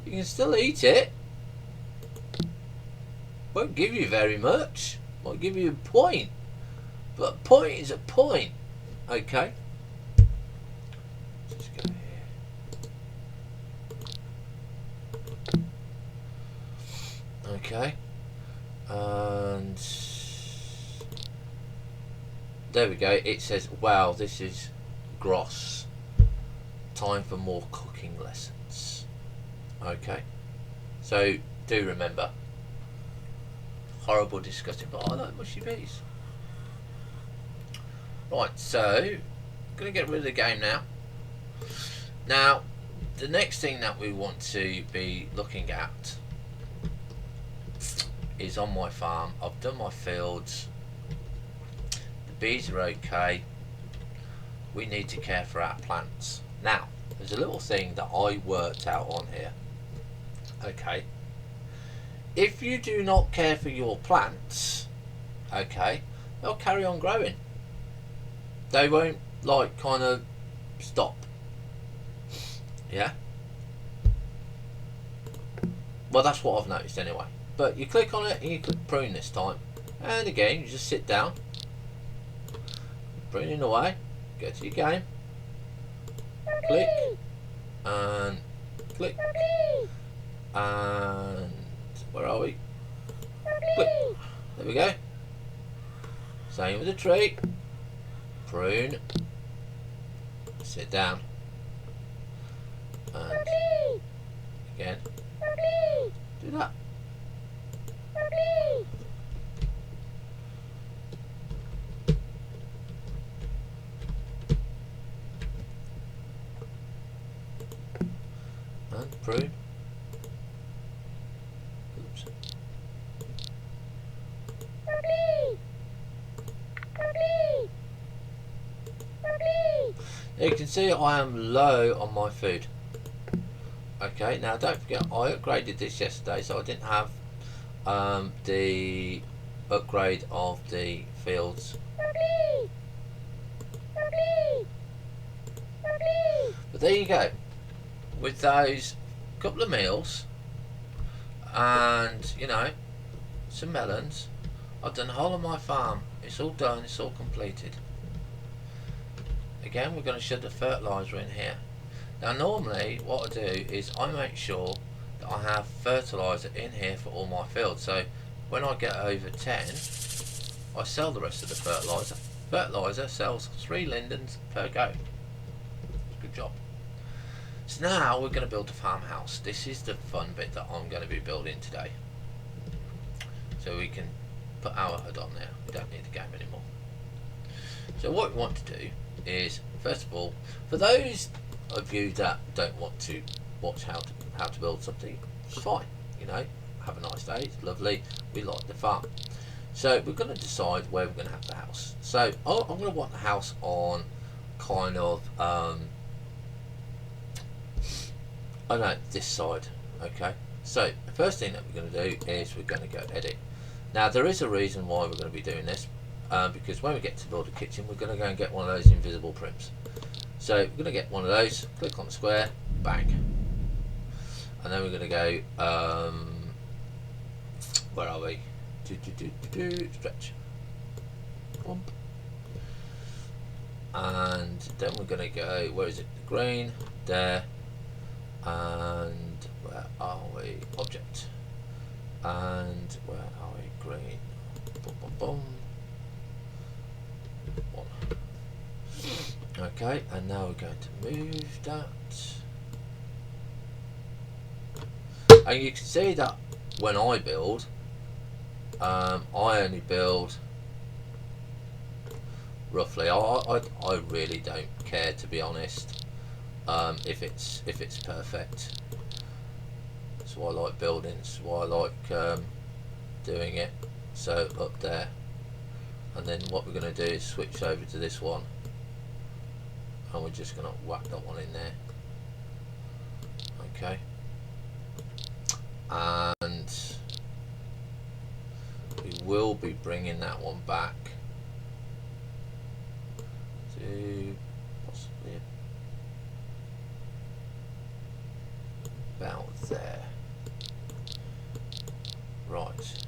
you can still eat it. Won't give you very much. Might give you a point. But a point is a point. Okay. Just go here. Okay. And there we go. It says, wow, this is gross. Time for more cooking lessons. Okay. So do remember. Horrible, disgusting, but I like mushy peas. Right, so I'm going to get rid of the game now. Now, the next thing that we want to be looking at is on my farm. I've done my fields. The bees are okay. We need to care for our plants. Now, there's a little thing that I worked out on here. okay, if you do not care for your plants, okay, they'll carry on growing. They won't like kind of stop. Yeah. Well, that's what I've noticed anyway. But you click on it and you click prune this time, and again you just sit down, pruning away, go to your game, click and click, and where are we? Click. There we go. Same with the tree. Prune. Sit down. And again. Do that. And prune. Oops. You can see I am low on my food. Okay, now don't forget I upgraded this yesterday, so I didn't have the upgrade of the fields. But there you go. With those couple of meals and, you know, some melons, I've done the whole of my farm. It's all done, it's all completed. Again, we're going to shove the fertiliser in here. Now normally what I do is I make sure that I have fertiliser in here for all my fields. So when I get over 10, I sell the rest of the fertiliser. Fertiliser sells 3 lindens per go. Good job. So now we're going to build a farmhouse. This is the fun bit that I'm going to be building today. So we can put our HUD on there. We don't need the game anymore. So what we want to do is, first of all, for those of you that don't want to watch how to build something, it's fine. You know, have a nice day. It's lovely. We like the farm. So we're going to decide where we're going to have the house. So I'm going to want the house on kind of I don't know, this side. Okay. So the first thing that we're going to do is we're going to go edit. Now there is a reason why we're going to be doing this, because when we get to build a kitchen, we're going to go and get one of those invisible prims. So we're going to get one of those, click on the square, bang, and then we're going to go, where are we? Stretch, bump, and then we're going to go, where is it? The green, there, and where are we? Object, and where are we? Green, boom, boom, boom. One. Okay, and now we're going to move that, and you can see that when I build, I only build roughly. I really don't care, to be honest, if it's perfect. That's why I like building. That's why I like doing it. So up there, and then what we're going to do is switch over to this one, and we're just going to whack that one in there. Okay, and we will be bringing that one back to possibly about there. Right,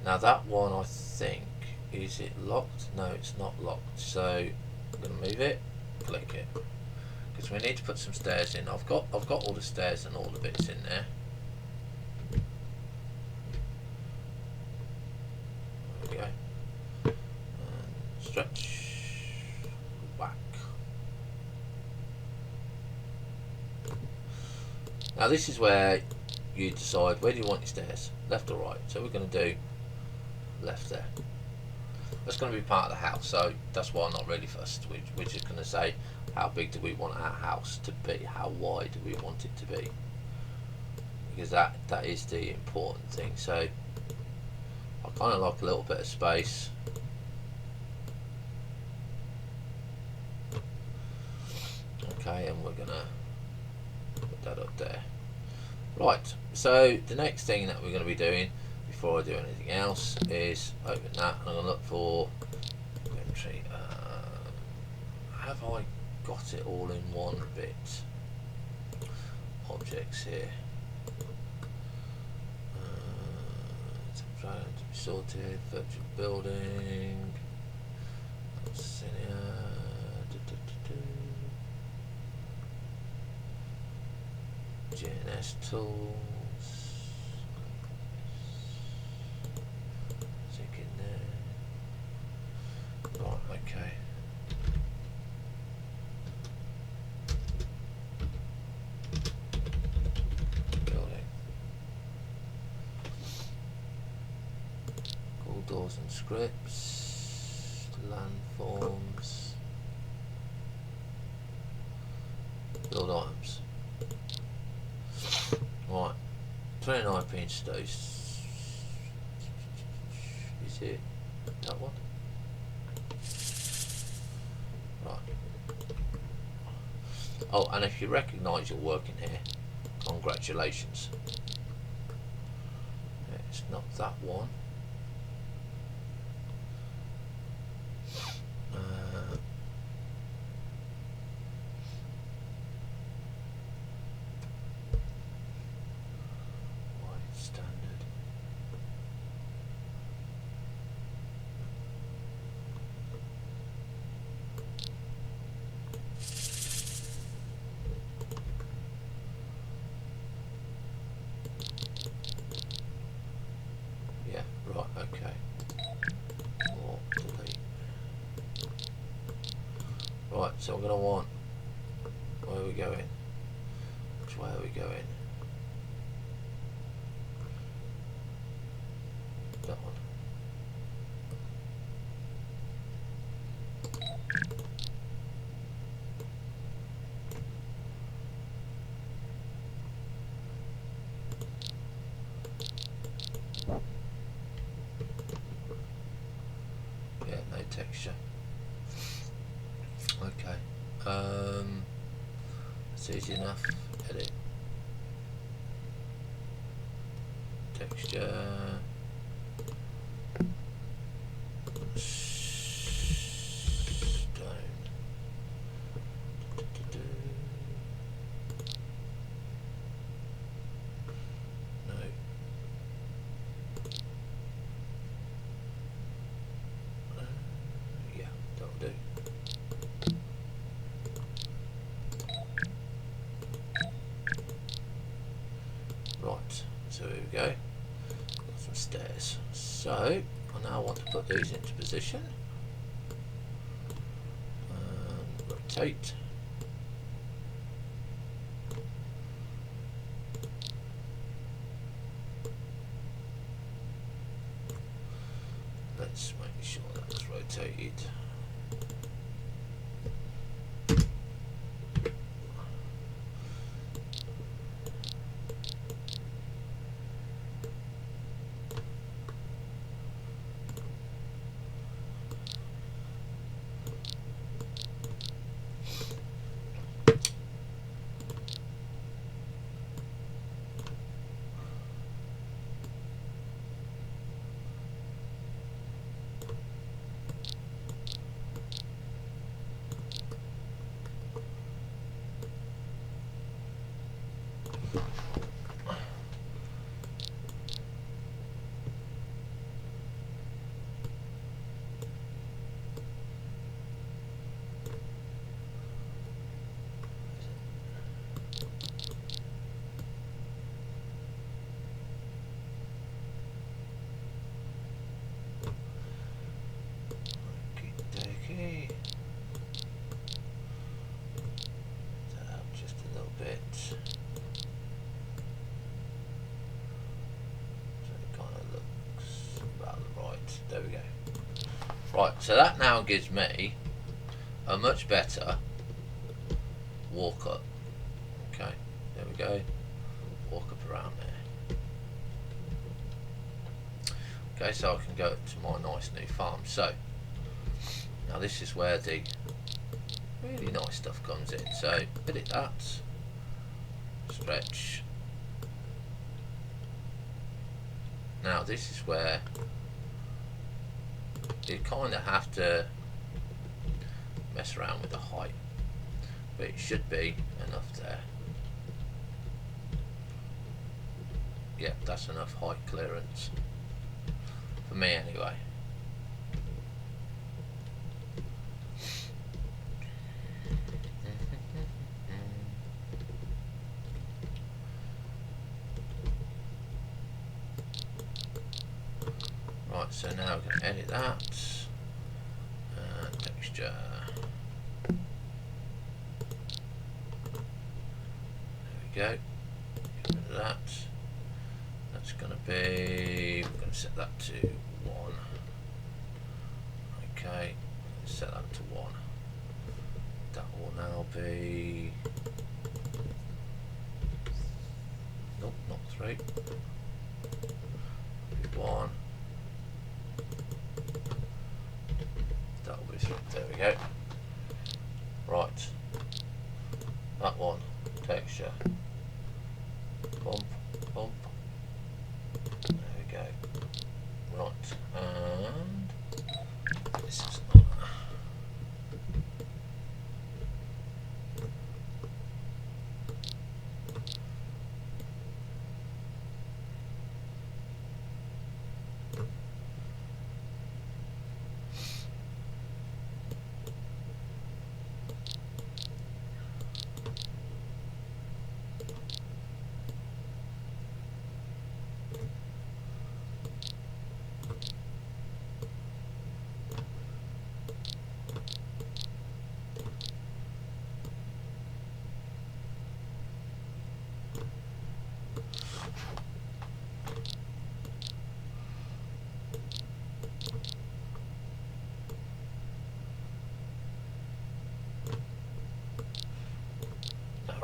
now that one, I think, is it locked? No, it's not locked, so I'm going to move it, click it, because we need to put some stairs in. I've got all the stairs and all the bits in there. There we go. And stretch, whack. Now this is where you decide where do you want your stairs, left or right. So we're going to do left there. That's going to be part of the house, so that's why I'm not really fussed. We're just going to say how big do we want our house to be, how wide do we want it to be, because that is the important thing. So I kind of like a little bit of space. Okay, and we're going to put that up there. Right, so the next thing that we're going to be doing before I do anything else is open that, and I'm going to look for inventory. Have I got it all in one bit? Objects here. To be sorted, virtual building. GNS tools. Stick in there. Right, okay. Building. Call doors and scripts. Landforms. Build items. Right, 29p stoves. Is it that one? Right. Oh, and if you recognise you're working here, congratulations. It's not that one. Right, okay. Or delete. Right, so I'm going to want, where are we going? Which way are we going? That one. Yeah, no texture. Okay. It's easy enough. Edit. Texture. Stone. No. Yeah, that'll do. Right, so here we go. Got some stairs. So I now want to put these into position. Rotate. Let's make sure that's rotated. Okay. That out just a little bit. So it kind of looks about right. There we go. Right, so that now gives me a much better walk up. Okay, there we go. Walk up around there. Okay, so I can go to my nice new farm. So now this is where the really nice stuff comes in. So edit that, stretch, Now this is where you kind of have to mess around with the height, but it should be enough there. Yep, that's enough height clearance for me anyway. Right, so now we're going to edit that. Texture. There we go. Get rid of that. That's going to be, we're going to set that to 1. Okay, set that to 1. That will now be, nope, not 3. 1. That'll be 3. There we go. Right. That one. Texture. Bump. Bump. There we go. Right. And this is not.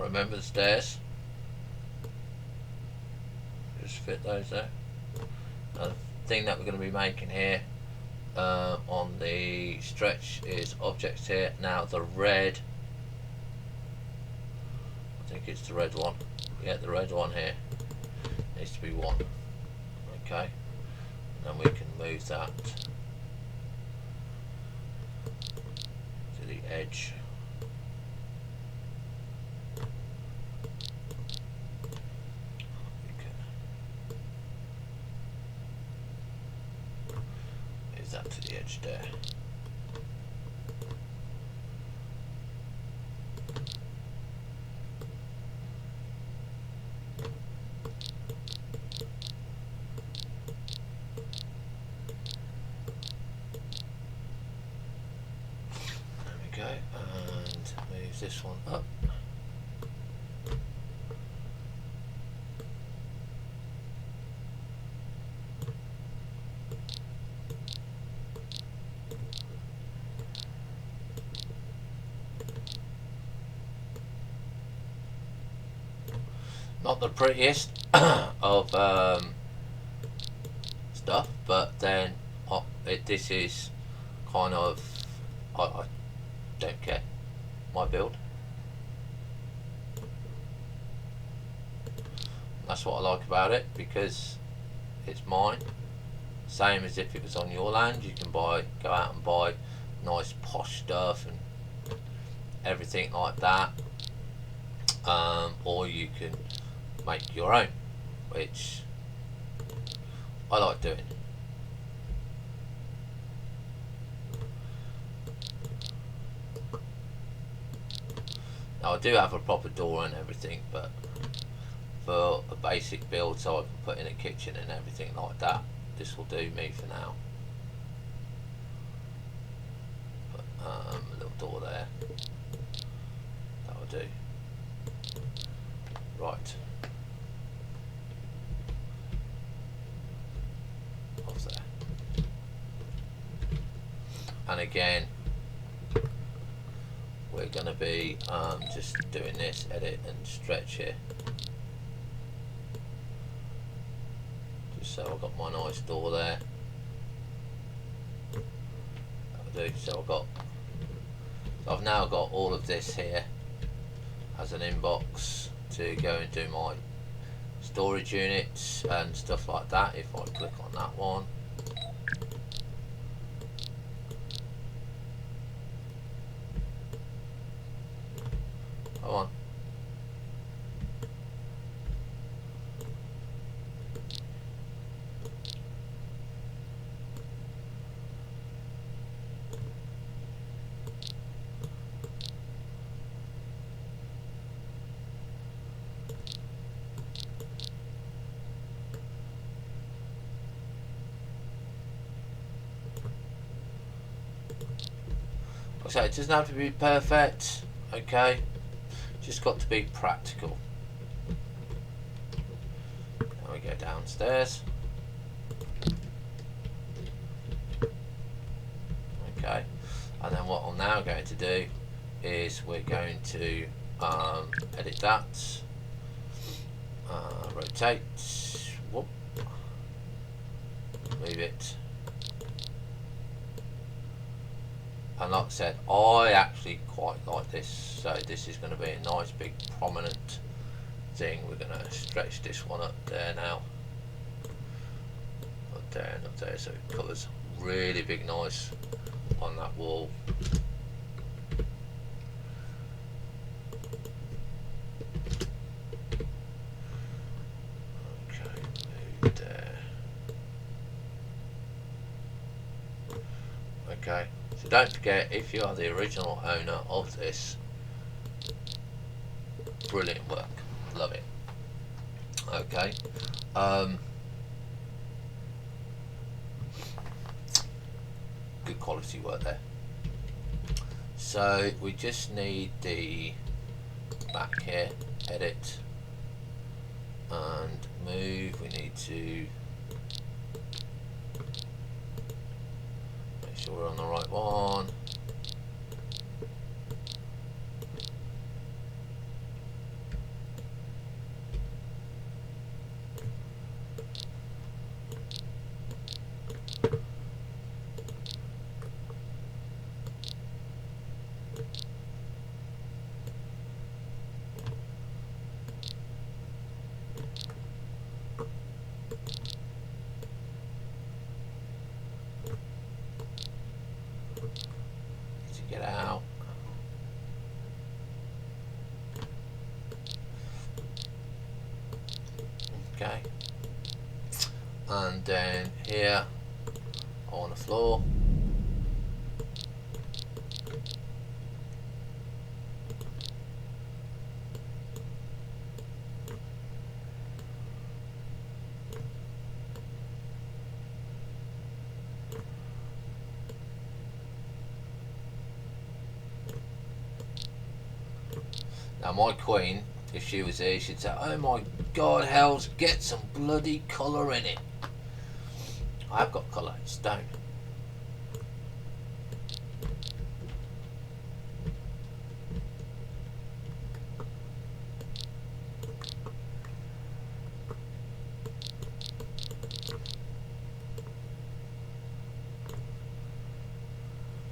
Remember the stairs. Just fit those there. The thing that we're going to be making here on the stretch is objects here. Now the red, I think it's the red one. Yeah, the red one here needs to be 1. Okay, and then we can move that to the edge. That to the edge there. There we go, and move this one up. Not the prettiest of stuff, but then this is kind of, I don't care, my build. That's what I like about it, because it's mine. Same as if it was on your land, you can go out and buy nice posh stuff and everything like that, or you can make your own, which I like doing. Now I do have a proper door and everything, but for a basic build, so I can put in a kitchen and everything like that, this will do me for now. Put a little door there, that will do. Right. Off there. And again, we're going to be just doing this, edit and stretch here. Just so I've got my nice door there. That'll do. So I've now got all of this here as an inbox to go and do my storage units and stuff like that. If I click on that one, come on. So it doesn't have to be perfect, okay? Just got to be practical. Now we go downstairs. Okay, and then what I'm now going to do is we're going to edit that, rotate, whoop, move it. And like I said, I actually quite like this, so this is going to be a nice big prominent thing. We're going to stretch this one up there now, up there and up there, so it colours really big nice on that wall. Okay, move there. Okay. So don't forget, if you are the original owner of this, brilliant work, love it. Okay, good quality work there. So we just need the back here, edit and move. We need to make sure we're on the right one. Get out. Okay. And then here on the floor. Now my queen, if she was here, she'd say, "Oh my God, Hells, get some bloody colour in it." I've got colour, it's stone.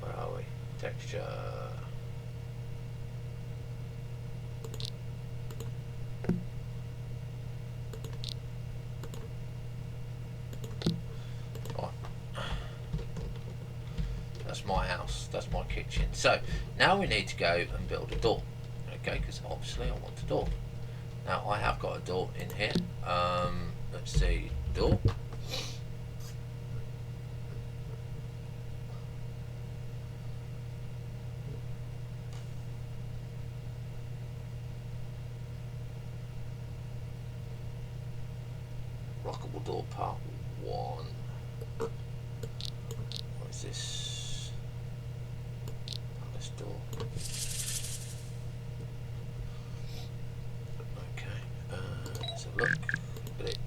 Where are we? Texture. My house, that's my kitchen. So now we need to go and build a door, okay, because obviously I want a door. Now I have got a door in here. Let's see, door. Rockable door part 1. What is this? Door. Okay, let's have a look at it.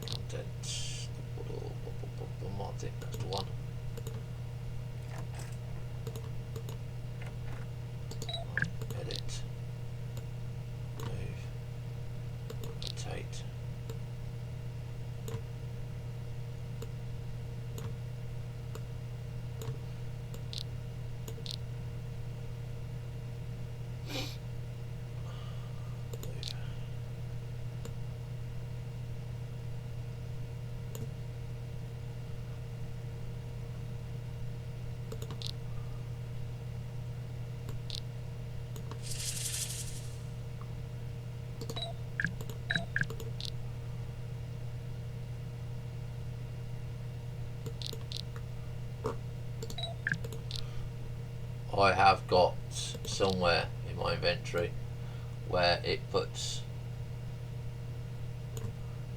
Content. I think that's the one. Edit. Move. Rotate. I have got somewhere in my inventory where it puts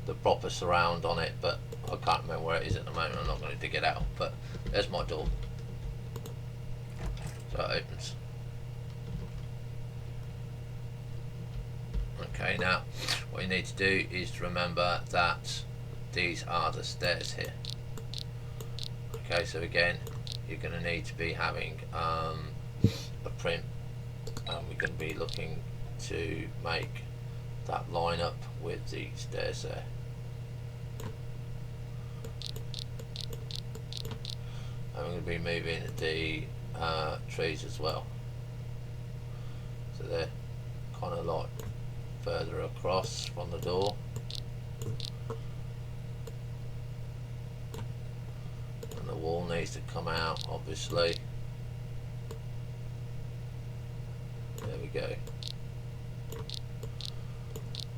the proper surround on it, but I can't remember where it is at the moment. I'm not going to dig it out, but there's my door. So it opens. Okay, now what you need to do is to remember that these are the stairs here. Okay, so again, you're going to need to be having a print, and we're going to be looking to make that line up with the stairs there. And we're going to be moving the trees as well, so they're kind of like further across from the door. And the wall needs to come out, obviously. There we go.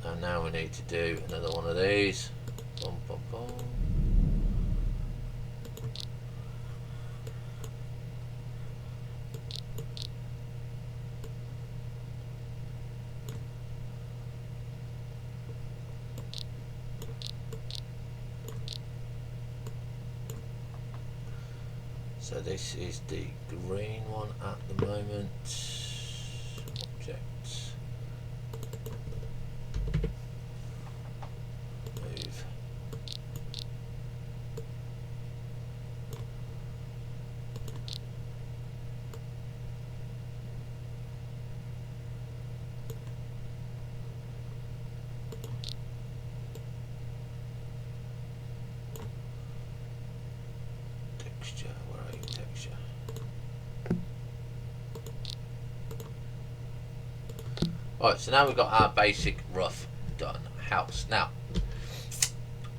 And now we need to do another one of these. Boom, boom, boom. So this is the green one at the moment. Objects. Move. Texture. Texture. Right, so now we've got our basic rough done house. Now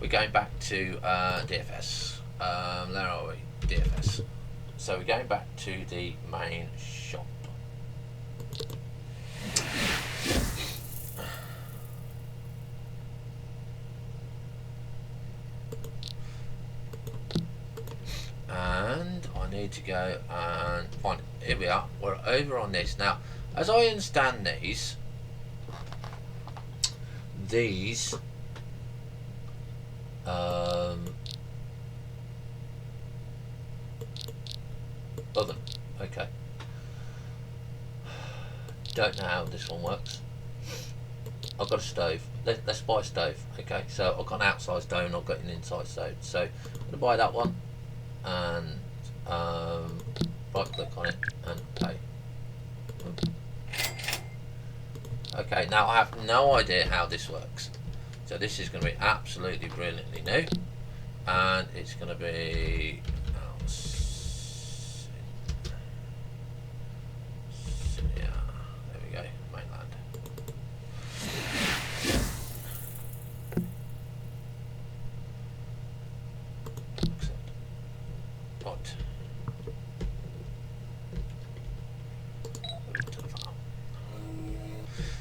we're going back to DFS. Where are we? DFS. So we're going back to the main shop. And I need to go and find it. Here we are. We're over on this. Now, as I understand these oven. Okay. Don't know how this one works. I've got a stove. Let's buy a stove. Okay, so I've got an outside stove and I've got an inside stove. So I'm going to buy that one and right click on it and pay. Okay, now I have no idea how this works. So this is going to be absolutely brilliantly new, and it's going to be yeah, there we go, mainland. Right.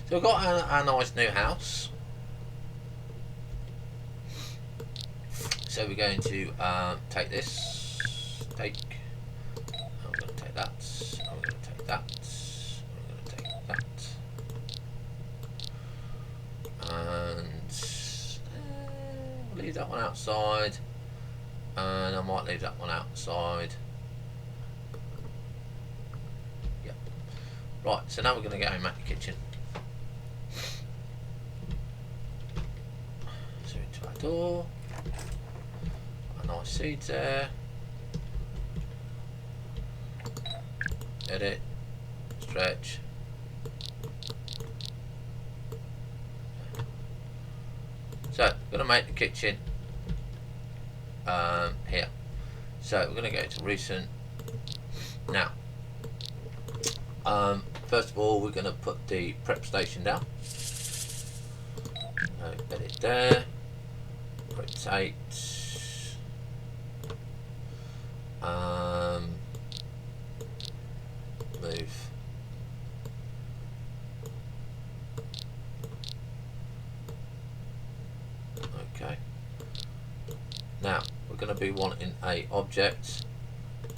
So we've got a nice new house. So we're going to take this, I'm going to take that, I'm going to take that, I'm going to take that, and we'll leave that one outside, and I might leave that one outside. Yep. Right, so now we're going to go and make the kitchen. So into our door. Nice seeds there. Edit. Stretch. So we're going to make the kitchen here. So we're going to go to recent. Now, first of all, we're going to put the prep station down. Edit there. Rotate. Move. Okay. Now we're going to be wanting a object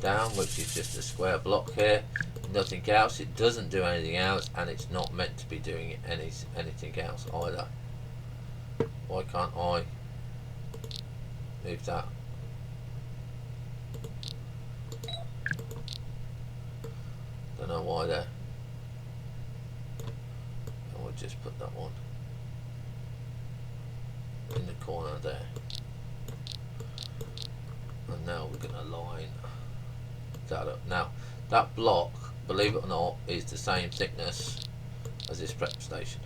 down, which is just a square block here. nothing else. It doesn't do anything else, and it's not meant to be doing anything else either. Why can't I move that? Don't know why there. I'll just put that one in the corner there. And now we're going to line that up. Now, that block, believe it or not, is the same thickness as this prep station.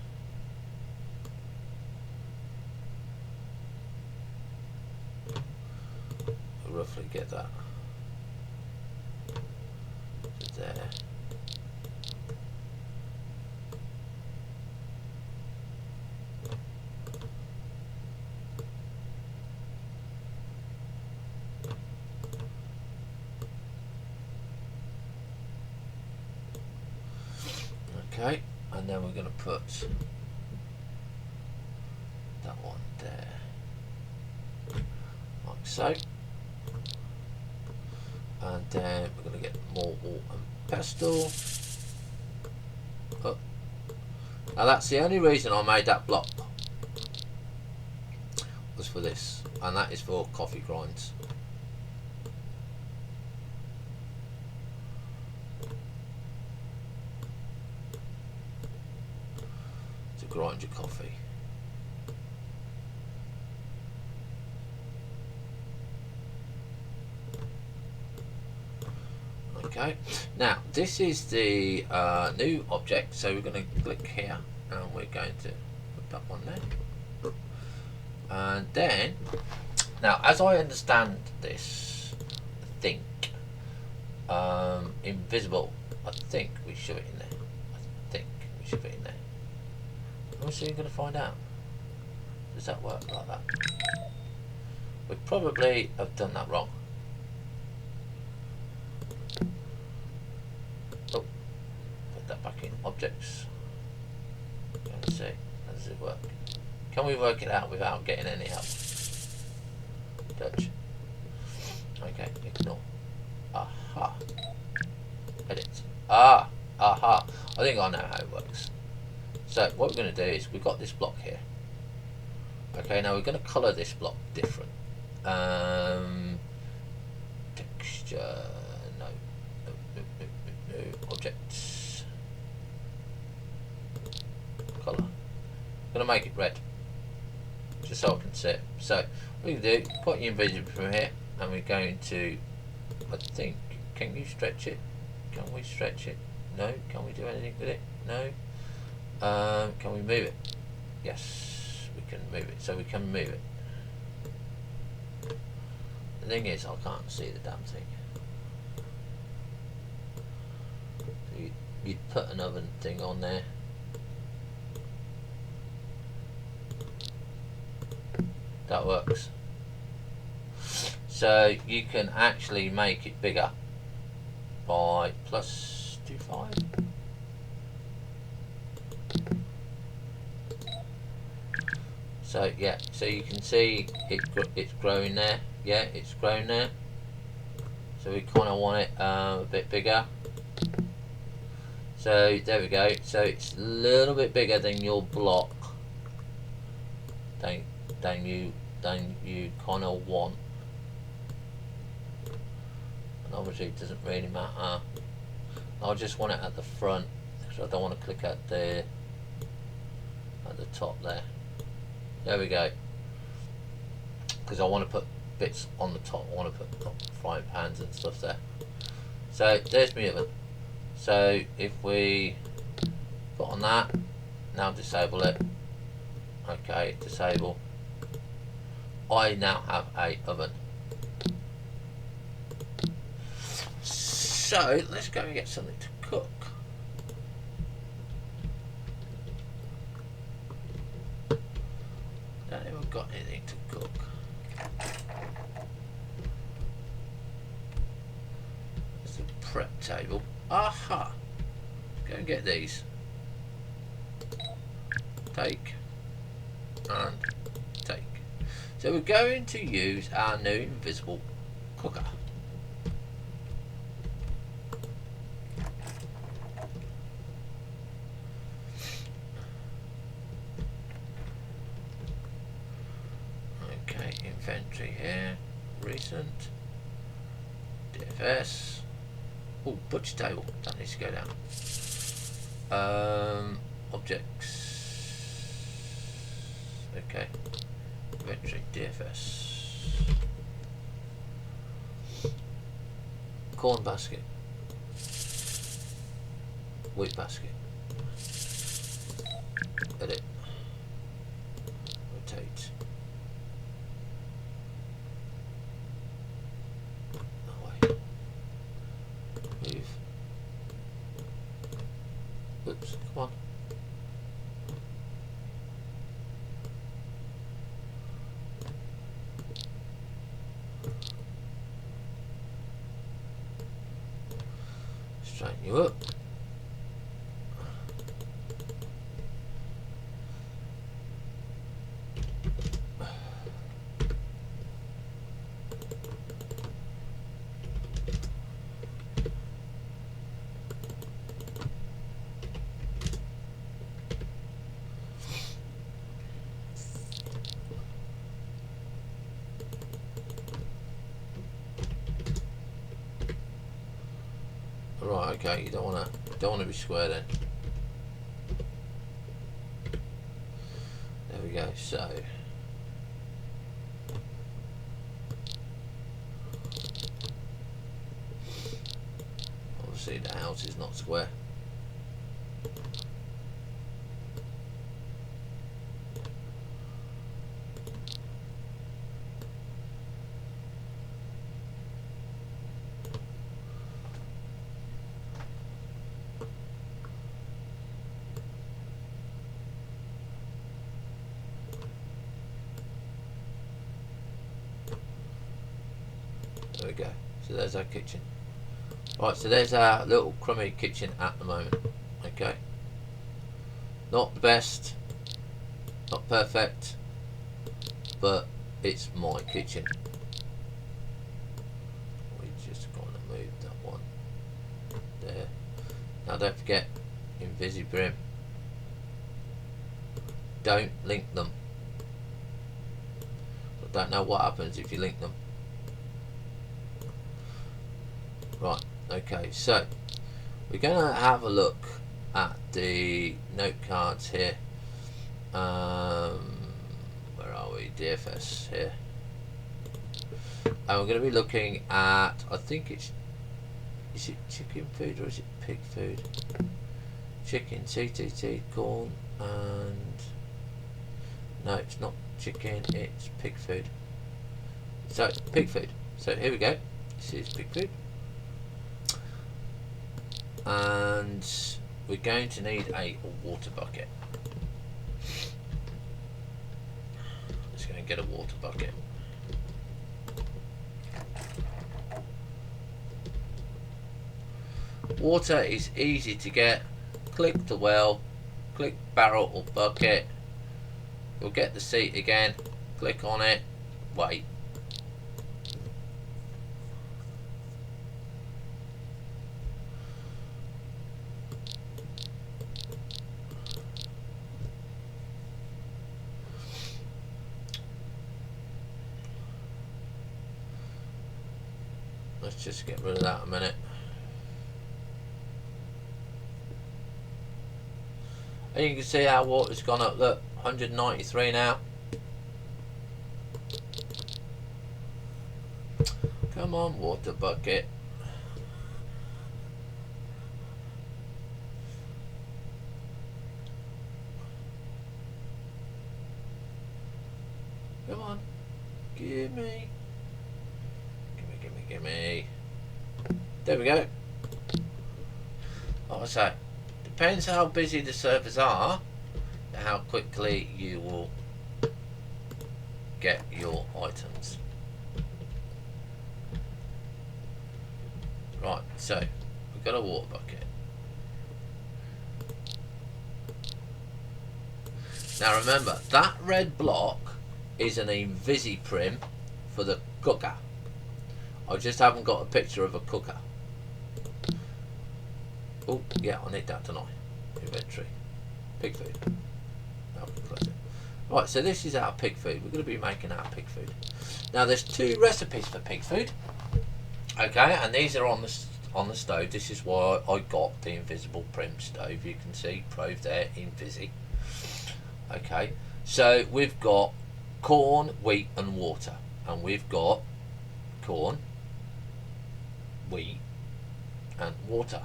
I'll roughly get that to there. Okay, and then we're going to put that one there, like so. And then we're going to get more wall and pestle. Oh. Now that's the only reason I made that block, was for this, and that is for coffee grinds. To grind your coffee. Okay, now this is the new object, so we're going to click here and we're going to put that one there. And then, now as I understand this, I think invisible, I think we shove it in there. I think we shove it in there. I'm soon going to find out. Does that work like that? We probably have done that wrong. Oh, put that back in objects. Let's see, how does it work? Can we work it out without getting any help? Dutch. Okay, ignore. Aha. Edit. Ah, aha. I think I know how it works. So what we're going to do is, we've got this block here. Okay, now we're going to colour this block different. Texture, no, objects, colour. I'm going to make it red, just so I can see it. So what we can do, put your invisible from here, and we're going to, I think, can you stretch it? Can we stretch it? No. Can we do anything with it? No. Can we move it? Yes, we can move it. So we can move it. The thing is, I can't see the damn thing. So you'd put another thing on there. That works. So you can actually make it bigger by +25. So yeah, so you can see it's growing there. Yeah, it's grown there. So we kind of want it a bit bigger. So there we go. So it's a little bit bigger than your block. Than you kind of want. And obviously it doesn't really matter. I just want it at the front because I don't want to click at the top there. There we go. Because I want to put bits on the top. I want to put frying pans and stuff there. So there's my oven. So if we put on that, now disable it. Okay, disable. I now have a oven. So let's go and get something to cook. Don't even got anything to cook. There's the prep table. Aha! Go and get these. Take and take. So we're going to use our new invisible cooker. inventory here. Recent. DFS. Oh, butcher table. That needs to go down. Objects. Okay. Inventory. DFS. Corn basket. Wheat basket. Edit. Rotate. Away. Move. Oops, come on. Straighten you up. Right, okay, you don't wanna be square then. There we go, so obviously the house is not square. There we go. So there's our kitchen. Right, so there's our little crummy kitchen at the moment. Okay. Not the best, not perfect, but it's my kitchen. We just gonna move that one there. Now don't forget, Invisibrim. Don't link them. I don't know what happens if you link them. Right, okay, so we're going to have a look at the note cards here. Where are we? DFS here. And we're going to be looking at, I think is it chicken food or is it pig food? Chicken, CTT, corn, and no, it's not chicken, it's pig food. So, pig food. So here we go. This is pig food. And we're going to need a water bucket. Just going to get a water bucket. Water is easy to get. Click the well, click barrel or bucket. You'll get the seat again. Click on it. Wait. Let's just get rid of that a minute. And you can see our water's gone up. Look, 193 now. Come on, water bucket. Come on. Give me. Give me. There we go. Like I say, depends how busy the servers are, how quickly you will get your items. Right, so we've got a water bucket. Now remember, that red block is an Invisiprim for the cooker. I just haven't got a picture of a cooker. Oh, yeah, I need that tonight. Inventory. Pig food. No, close it. Right, so this is our pig food. We're going to be making our pig food. Now there's 2 recipes for pig food. Okay, and these are on the stove. This is why I got the invisible prim stove. You can see Prove there, Invisi. Okay, so we've got corn, wheat and water. And we've got corn, wheat and water.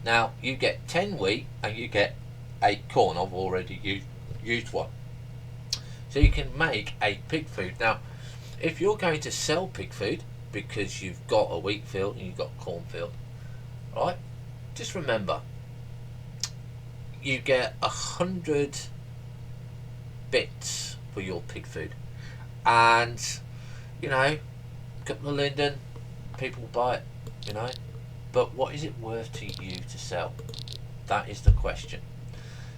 Now you get 10 wheat and you get 8 corn. I've already used one. So you can make a pig food. Now if you're going to sell pig food because you've got a wheat field and you've got a corn field, right, just remember you get 100 bits for your pig food, and you know, a couple of linden, people buy it, you know, but what is it worth to you to sell? That is the question.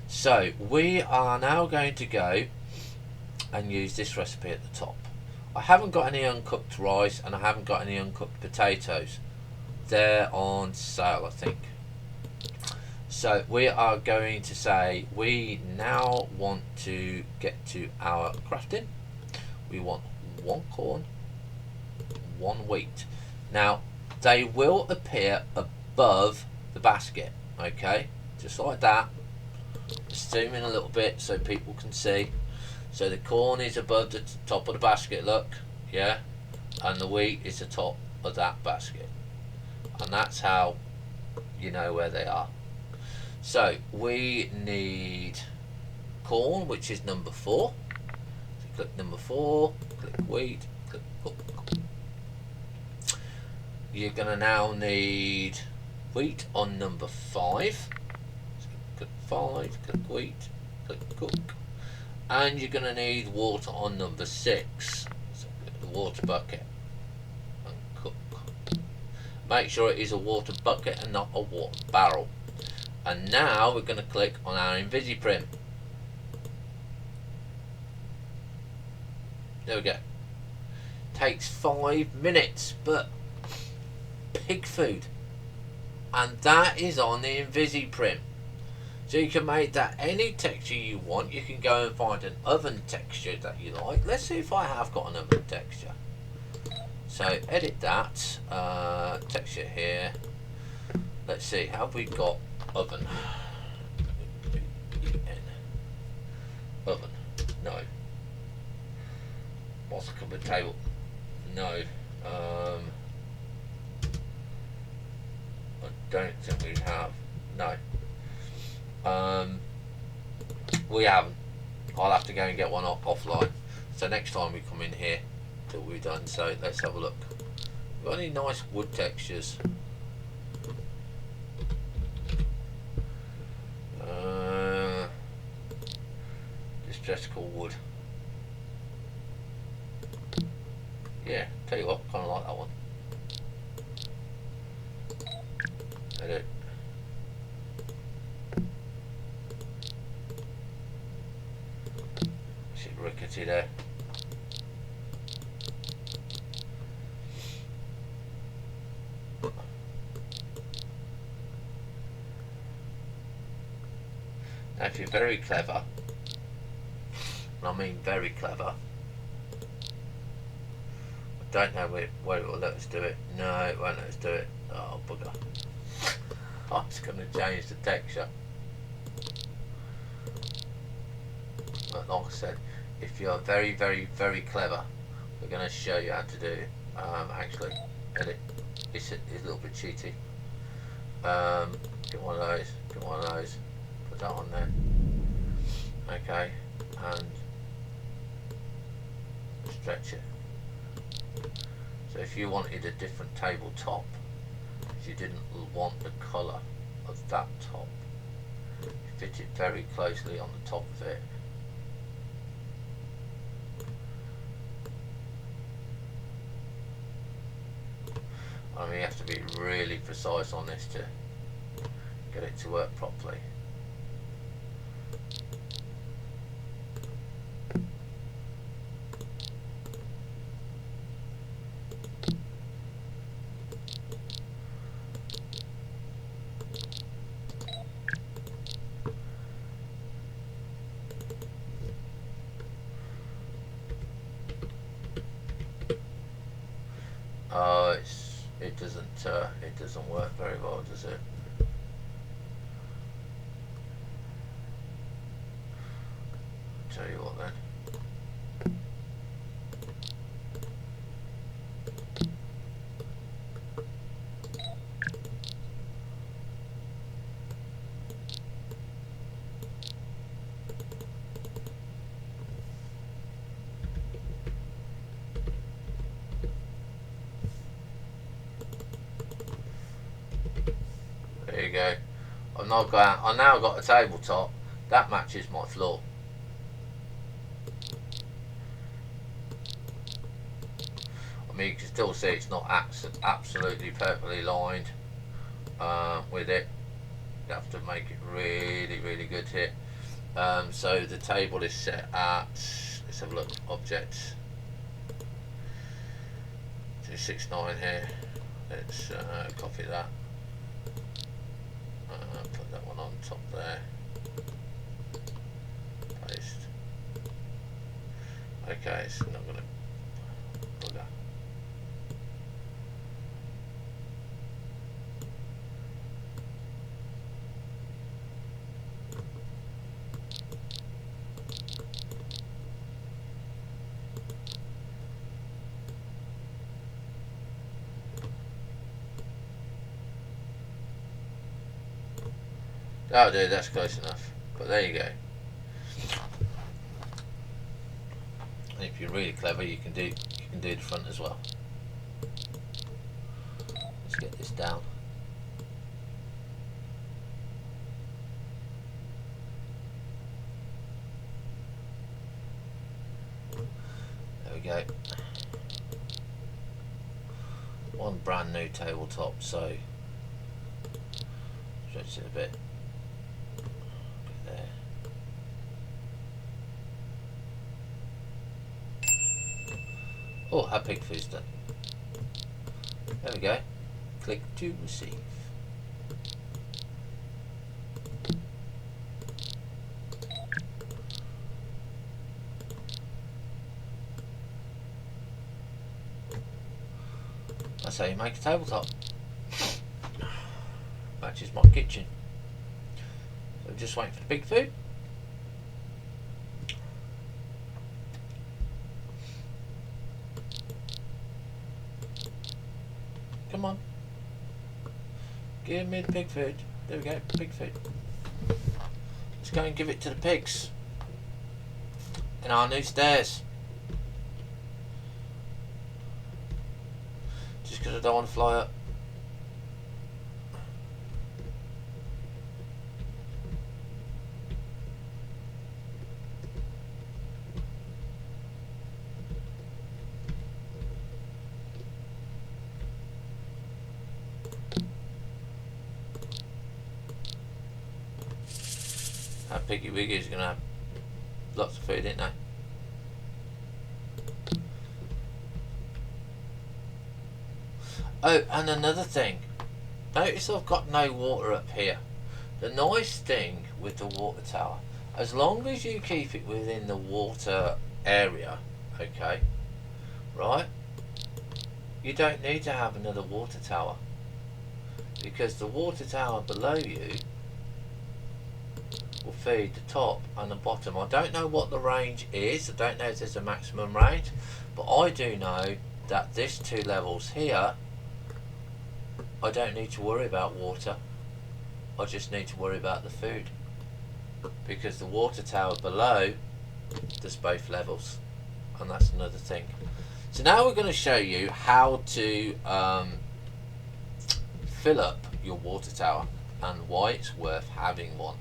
So we are now going to go and use this recipe at the top. I haven't got any uncooked rice and I haven't got any uncooked potatoes. They're on sale, I think. So we are going to say we now want to get to our crafting. We want 1 corn, 1 wheat. Now they will appear above the basket, okay, just like that. Zoom in a little bit so people can see. So the corn is above the top of the basket, look, yeah, and the wheat is the top of that basket, and that's how you know where they are. So we need corn, which is number 4. So click number 4, click wheat, click cook. You're gonna now need wheat on number 5. So click 5, click wheat, click cook. And you're going to need water on number 6. So click the water bucket and cook. Make sure it is a water bucket and not a water barrel. And now we're going to click on our InvisiPrim. There we go. Takes 5 minutes, but pig food. And that is on the InvisiPrim. So you can make that any texture you want. You can go and find an oven texture that you like. Let's see if I have got an oven texture. So edit that, texture here. Let's see, have we got oven? Oven, no. What's a cupboard table? No. I don't think we have, no. We haven't. I'll have to go and get one offline. So next time we come in here till we're done. So let's have a look. Got any nice wood textures? Distressable wood. Yeah, tell you what, kind of like that one. Edit. Rickety there. Now if you're very clever, and I mean very clever, I don't know where it will let us do it. No, it won't let us do it. Oh bugger. I was going to change the texture. But like I said, if you're very, very, very clever, we're going to show you how to do actually edit. It's a little bit cheaty. Get one of those, get one of those, put that on there. Okay, and stretch it. So if you wanted a different tabletop, if you didn't want the colour of that top, you fit it very closely on the top of it. I mean, you have to be really precise on this to get it to work properly. doesn't work very well, does it? Tell you what then. There you go. I've now got a tabletop that matches my floor. I mean, you can still see it's not absolutely perfectly lined with it. You have to make it really, really good here. So the table is set at, let's have a look, objects 269 here. Let's copy that. Put that one on top there. Paste. Okay, it's not going to bugger. Oh dude, that's close enough. But there you go. And if you're really clever, you can do the front as well. Let's get this down. There we go. One brand new tabletop, so stretch it a bit. There. Oh, our pig food's done. There we go. Click to receive. That's how you make a tabletop. Matches my kitchen. So just waiting for the pig food. Come on. Give me the pig food. There we go, pig food. Let's go and give it to the pigs. In our new stairs. Just because I don't want to fly up. Our piggy wiggies are going to have lots of food, ain't they? Oh, and another thing. Notice I've got no water up here. The nice thing with the water tower, as long as you keep it within the water area, okay, right, you don't need to have another water tower. Because the water tower below you will feed the top and the bottom. I don't know what the range is. I don't know if there's a maximum range, but I do know that this 2 levels here, I don't need to worry about water. I just need to worry about the food, because the water tower below does both levels, and that's another thing. So now we're going to show you how to fill up your water tower and why it's worth having one.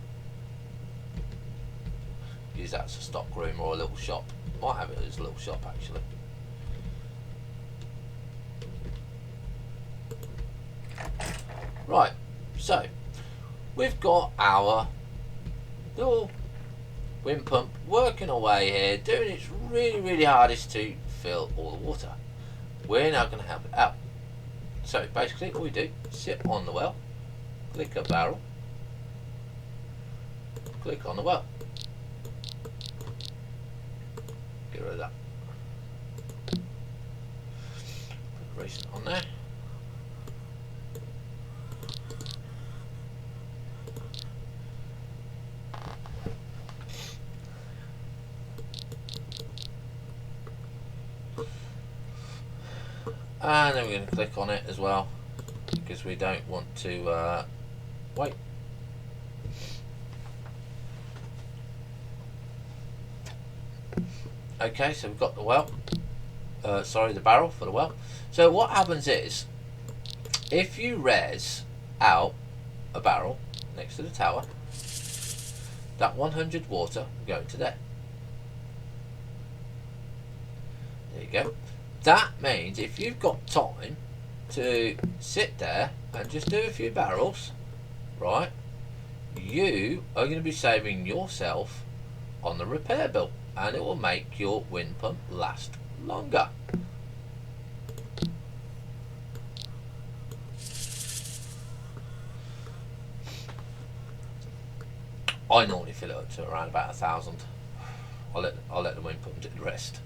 Use that as a stock room or a little shop. Might have it as a little shop actually. Right, so we've got our little wind pump working away here, doing its really hardest to fill all the water. We're now going to help it out. So basically all we do, sit on the well, click a barrel, click on the well. Get rid of that. Put the recent on there. And then we're going to click on it as well, because we don't want to wait. Okay, so we've got the well, the barrel for the well. So what happens is, if you res out a barrel next to the tower, that 100 water will go into there. There you go. That means if you've got time to sit there and just do a few barrels, right, you are going to be saving yourself on the repair bill, and it will make your wind pump last longer. I normally fill it up to around about 1,000. I'll let the wind pump do the rest.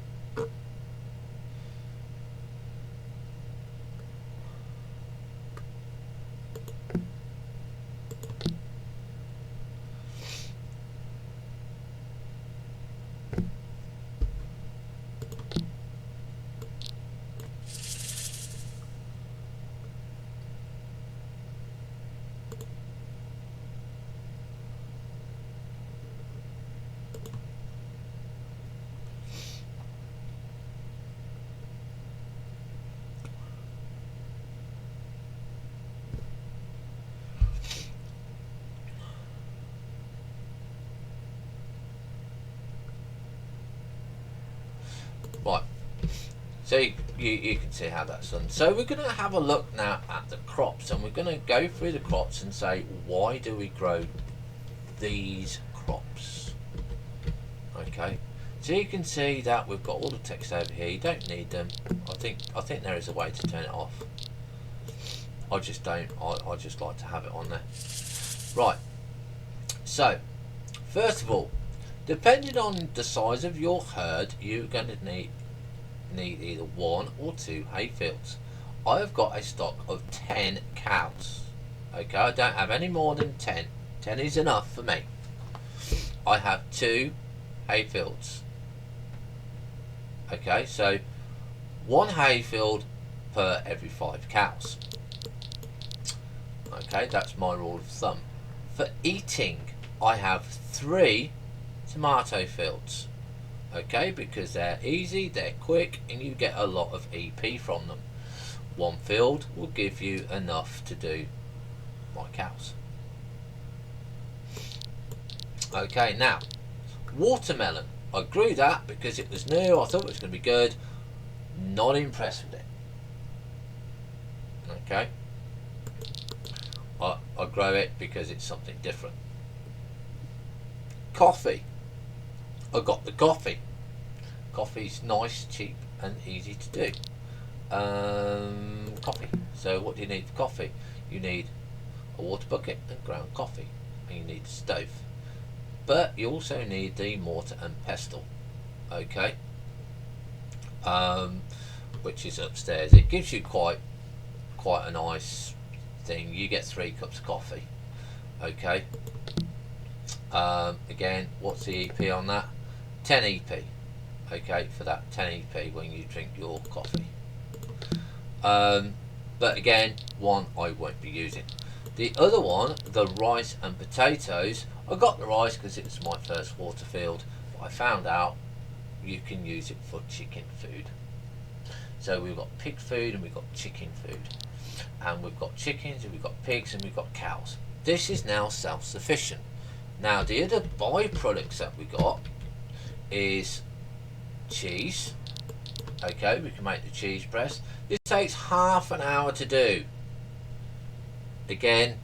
Right, so you can see how that's done. So we're going to have a look now at the crops, and we're going to go through the crops and say, why do we grow these crops? Okay, so you can see that we've got all the text over here. You don't need them. I think there is a way to turn it off. I just don't. I just like to have it on there. Right, so first of all, depending on the size of your herd, you're going to need either 1 or 2 hay fields. I have got a stock of 10 cows. Okay, I don't have any more than 10. 10 is enough for me. I have 2 hay fields. Okay, so 1 hay field per every 5 cows. Okay, that's my rule of thumb. For eating, I have 3 tomato fields. Okay, because they're easy, they're quick, and you get a lot of EP from them. 1 field will give you enough to do my cows. Okay, now watermelon. I grew that because it was new. I thought it was going to be good. Not impressed with it. Okay, I grow it because it's something different. Coffee. I got the coffee. Coffee's nice, cheap, and easy to do. Coffee. So what do you need for coffee? You need a water bucket and ground coffee, and you need a stove. But you also need the mortar and pestle. Okay. Which is upstairs. It gives you quite a nice thing. You get 3 cups of coffee. Okay. Again, what's the EP on that? 10 EP. Okay, for that 10 EP when you drink your coffee. But again, one I won't be using. The other one, the rice and potatoes, I got the rice because it was my first water field, but I found out you can use it for chicken food. So we've got pig food and we've got chicken food, and we've got chickens and we've got pigs and we've got cows. This is now self-sufficient. Now the other byproducts that we got is cheese. Okay, we can make the cheese press. This takes half an hour to do. Again,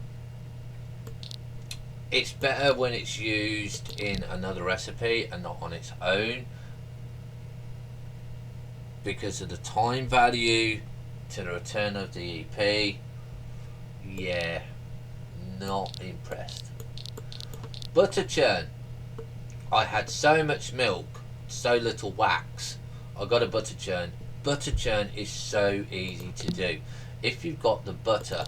it's better when it's used in another recipe and not on its own, because of the time value to the return of the EP. Yeah, not impressed. Butter churn. I had so much milk, so little wax. I got a butter churn. Butter churn is so easy to do. If you've got the butter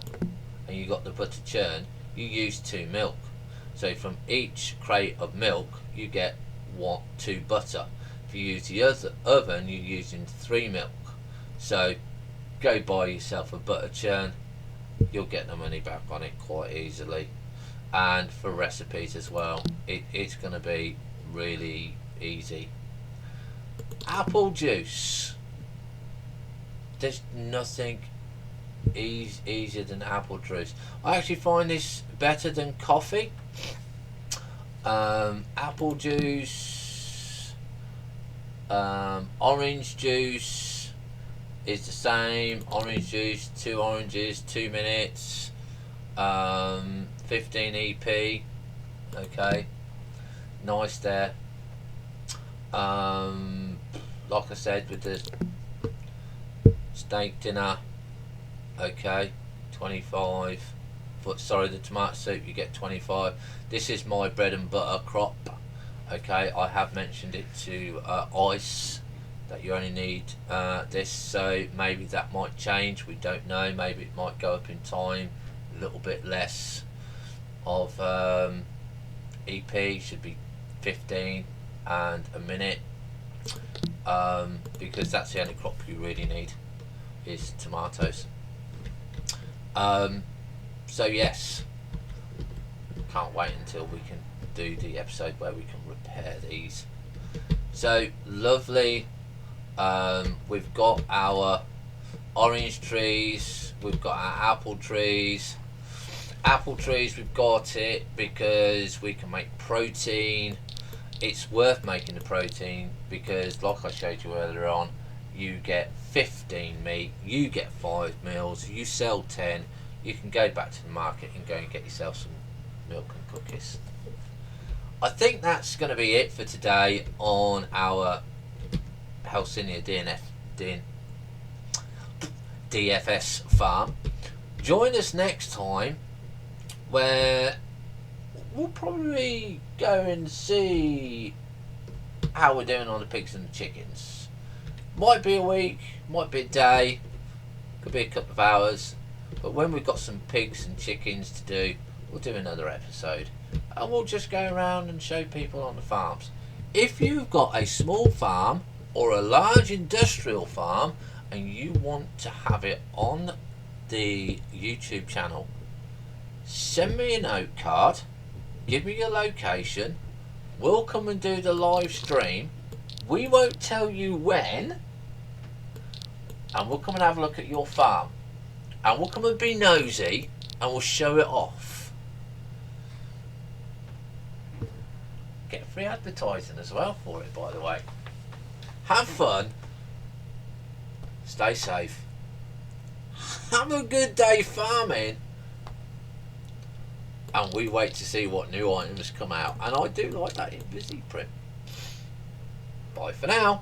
and you've got the butter churn, you use 2 milk. So from each crate of milk, you get 2 butter. If you use the other oven, you're using 3 milk. So go buy yourself a butter churn. You'll get the money back on it quite easily. And for recipes as well, it's going to be really easy. Apple juice. There's nothing easier than apple juice. I actually find this better than coffee. Apple juice, orange juice is the same. Orange juice, 2 oranges, 2 minutes, 15 EP. Okay, nice there. Like I said, with the steak dinner, okay, 25. But sorry, the tomato soup you get 25. This is my bread and butter crop. Okay, I have mentioned it to Ice that you only need this, so maybe that might change. We don't know. Maybe it might go up in time. A little bit less of EP, should be 15 and a minute, because that's the only crop you really need is tomatoes. So yes, can't wait until we can do the episode where we can repair these. So lovely. We've got our orange trees, we've got our apple trees. Apple trees, we've got it because we can make protein. It's worth making the protein because, like I showed you earlier on, you get 15 meat, you get 5 meals, you sell 10, you can go back to the market and go and get yourself some milk and cookies. I think that's going to be it for today on our Helsinia DFS farm. Join us next time where we'll probably go and see how we're doing on the pigs and the chickens. Might be a week, might be a day, could be a couple of hours, but when we've got some pigs and chickens to do, we'll do another episode and we'll just go around and show people on the farms. If you've got a small farm or a large industrial farm and you want to have it on the YouTube channel, send me a note card, give me your location, we'll come and do the live stream. We won't tell you when, and we'll come and have a look at your farm, and we'll come and be nosy and we'll show it off. Get free advertising as well for it, by the way. Have fun, stay safe, have a good day farming, and we wait to see what new items come out. And I do like that in busy print. Bye for now.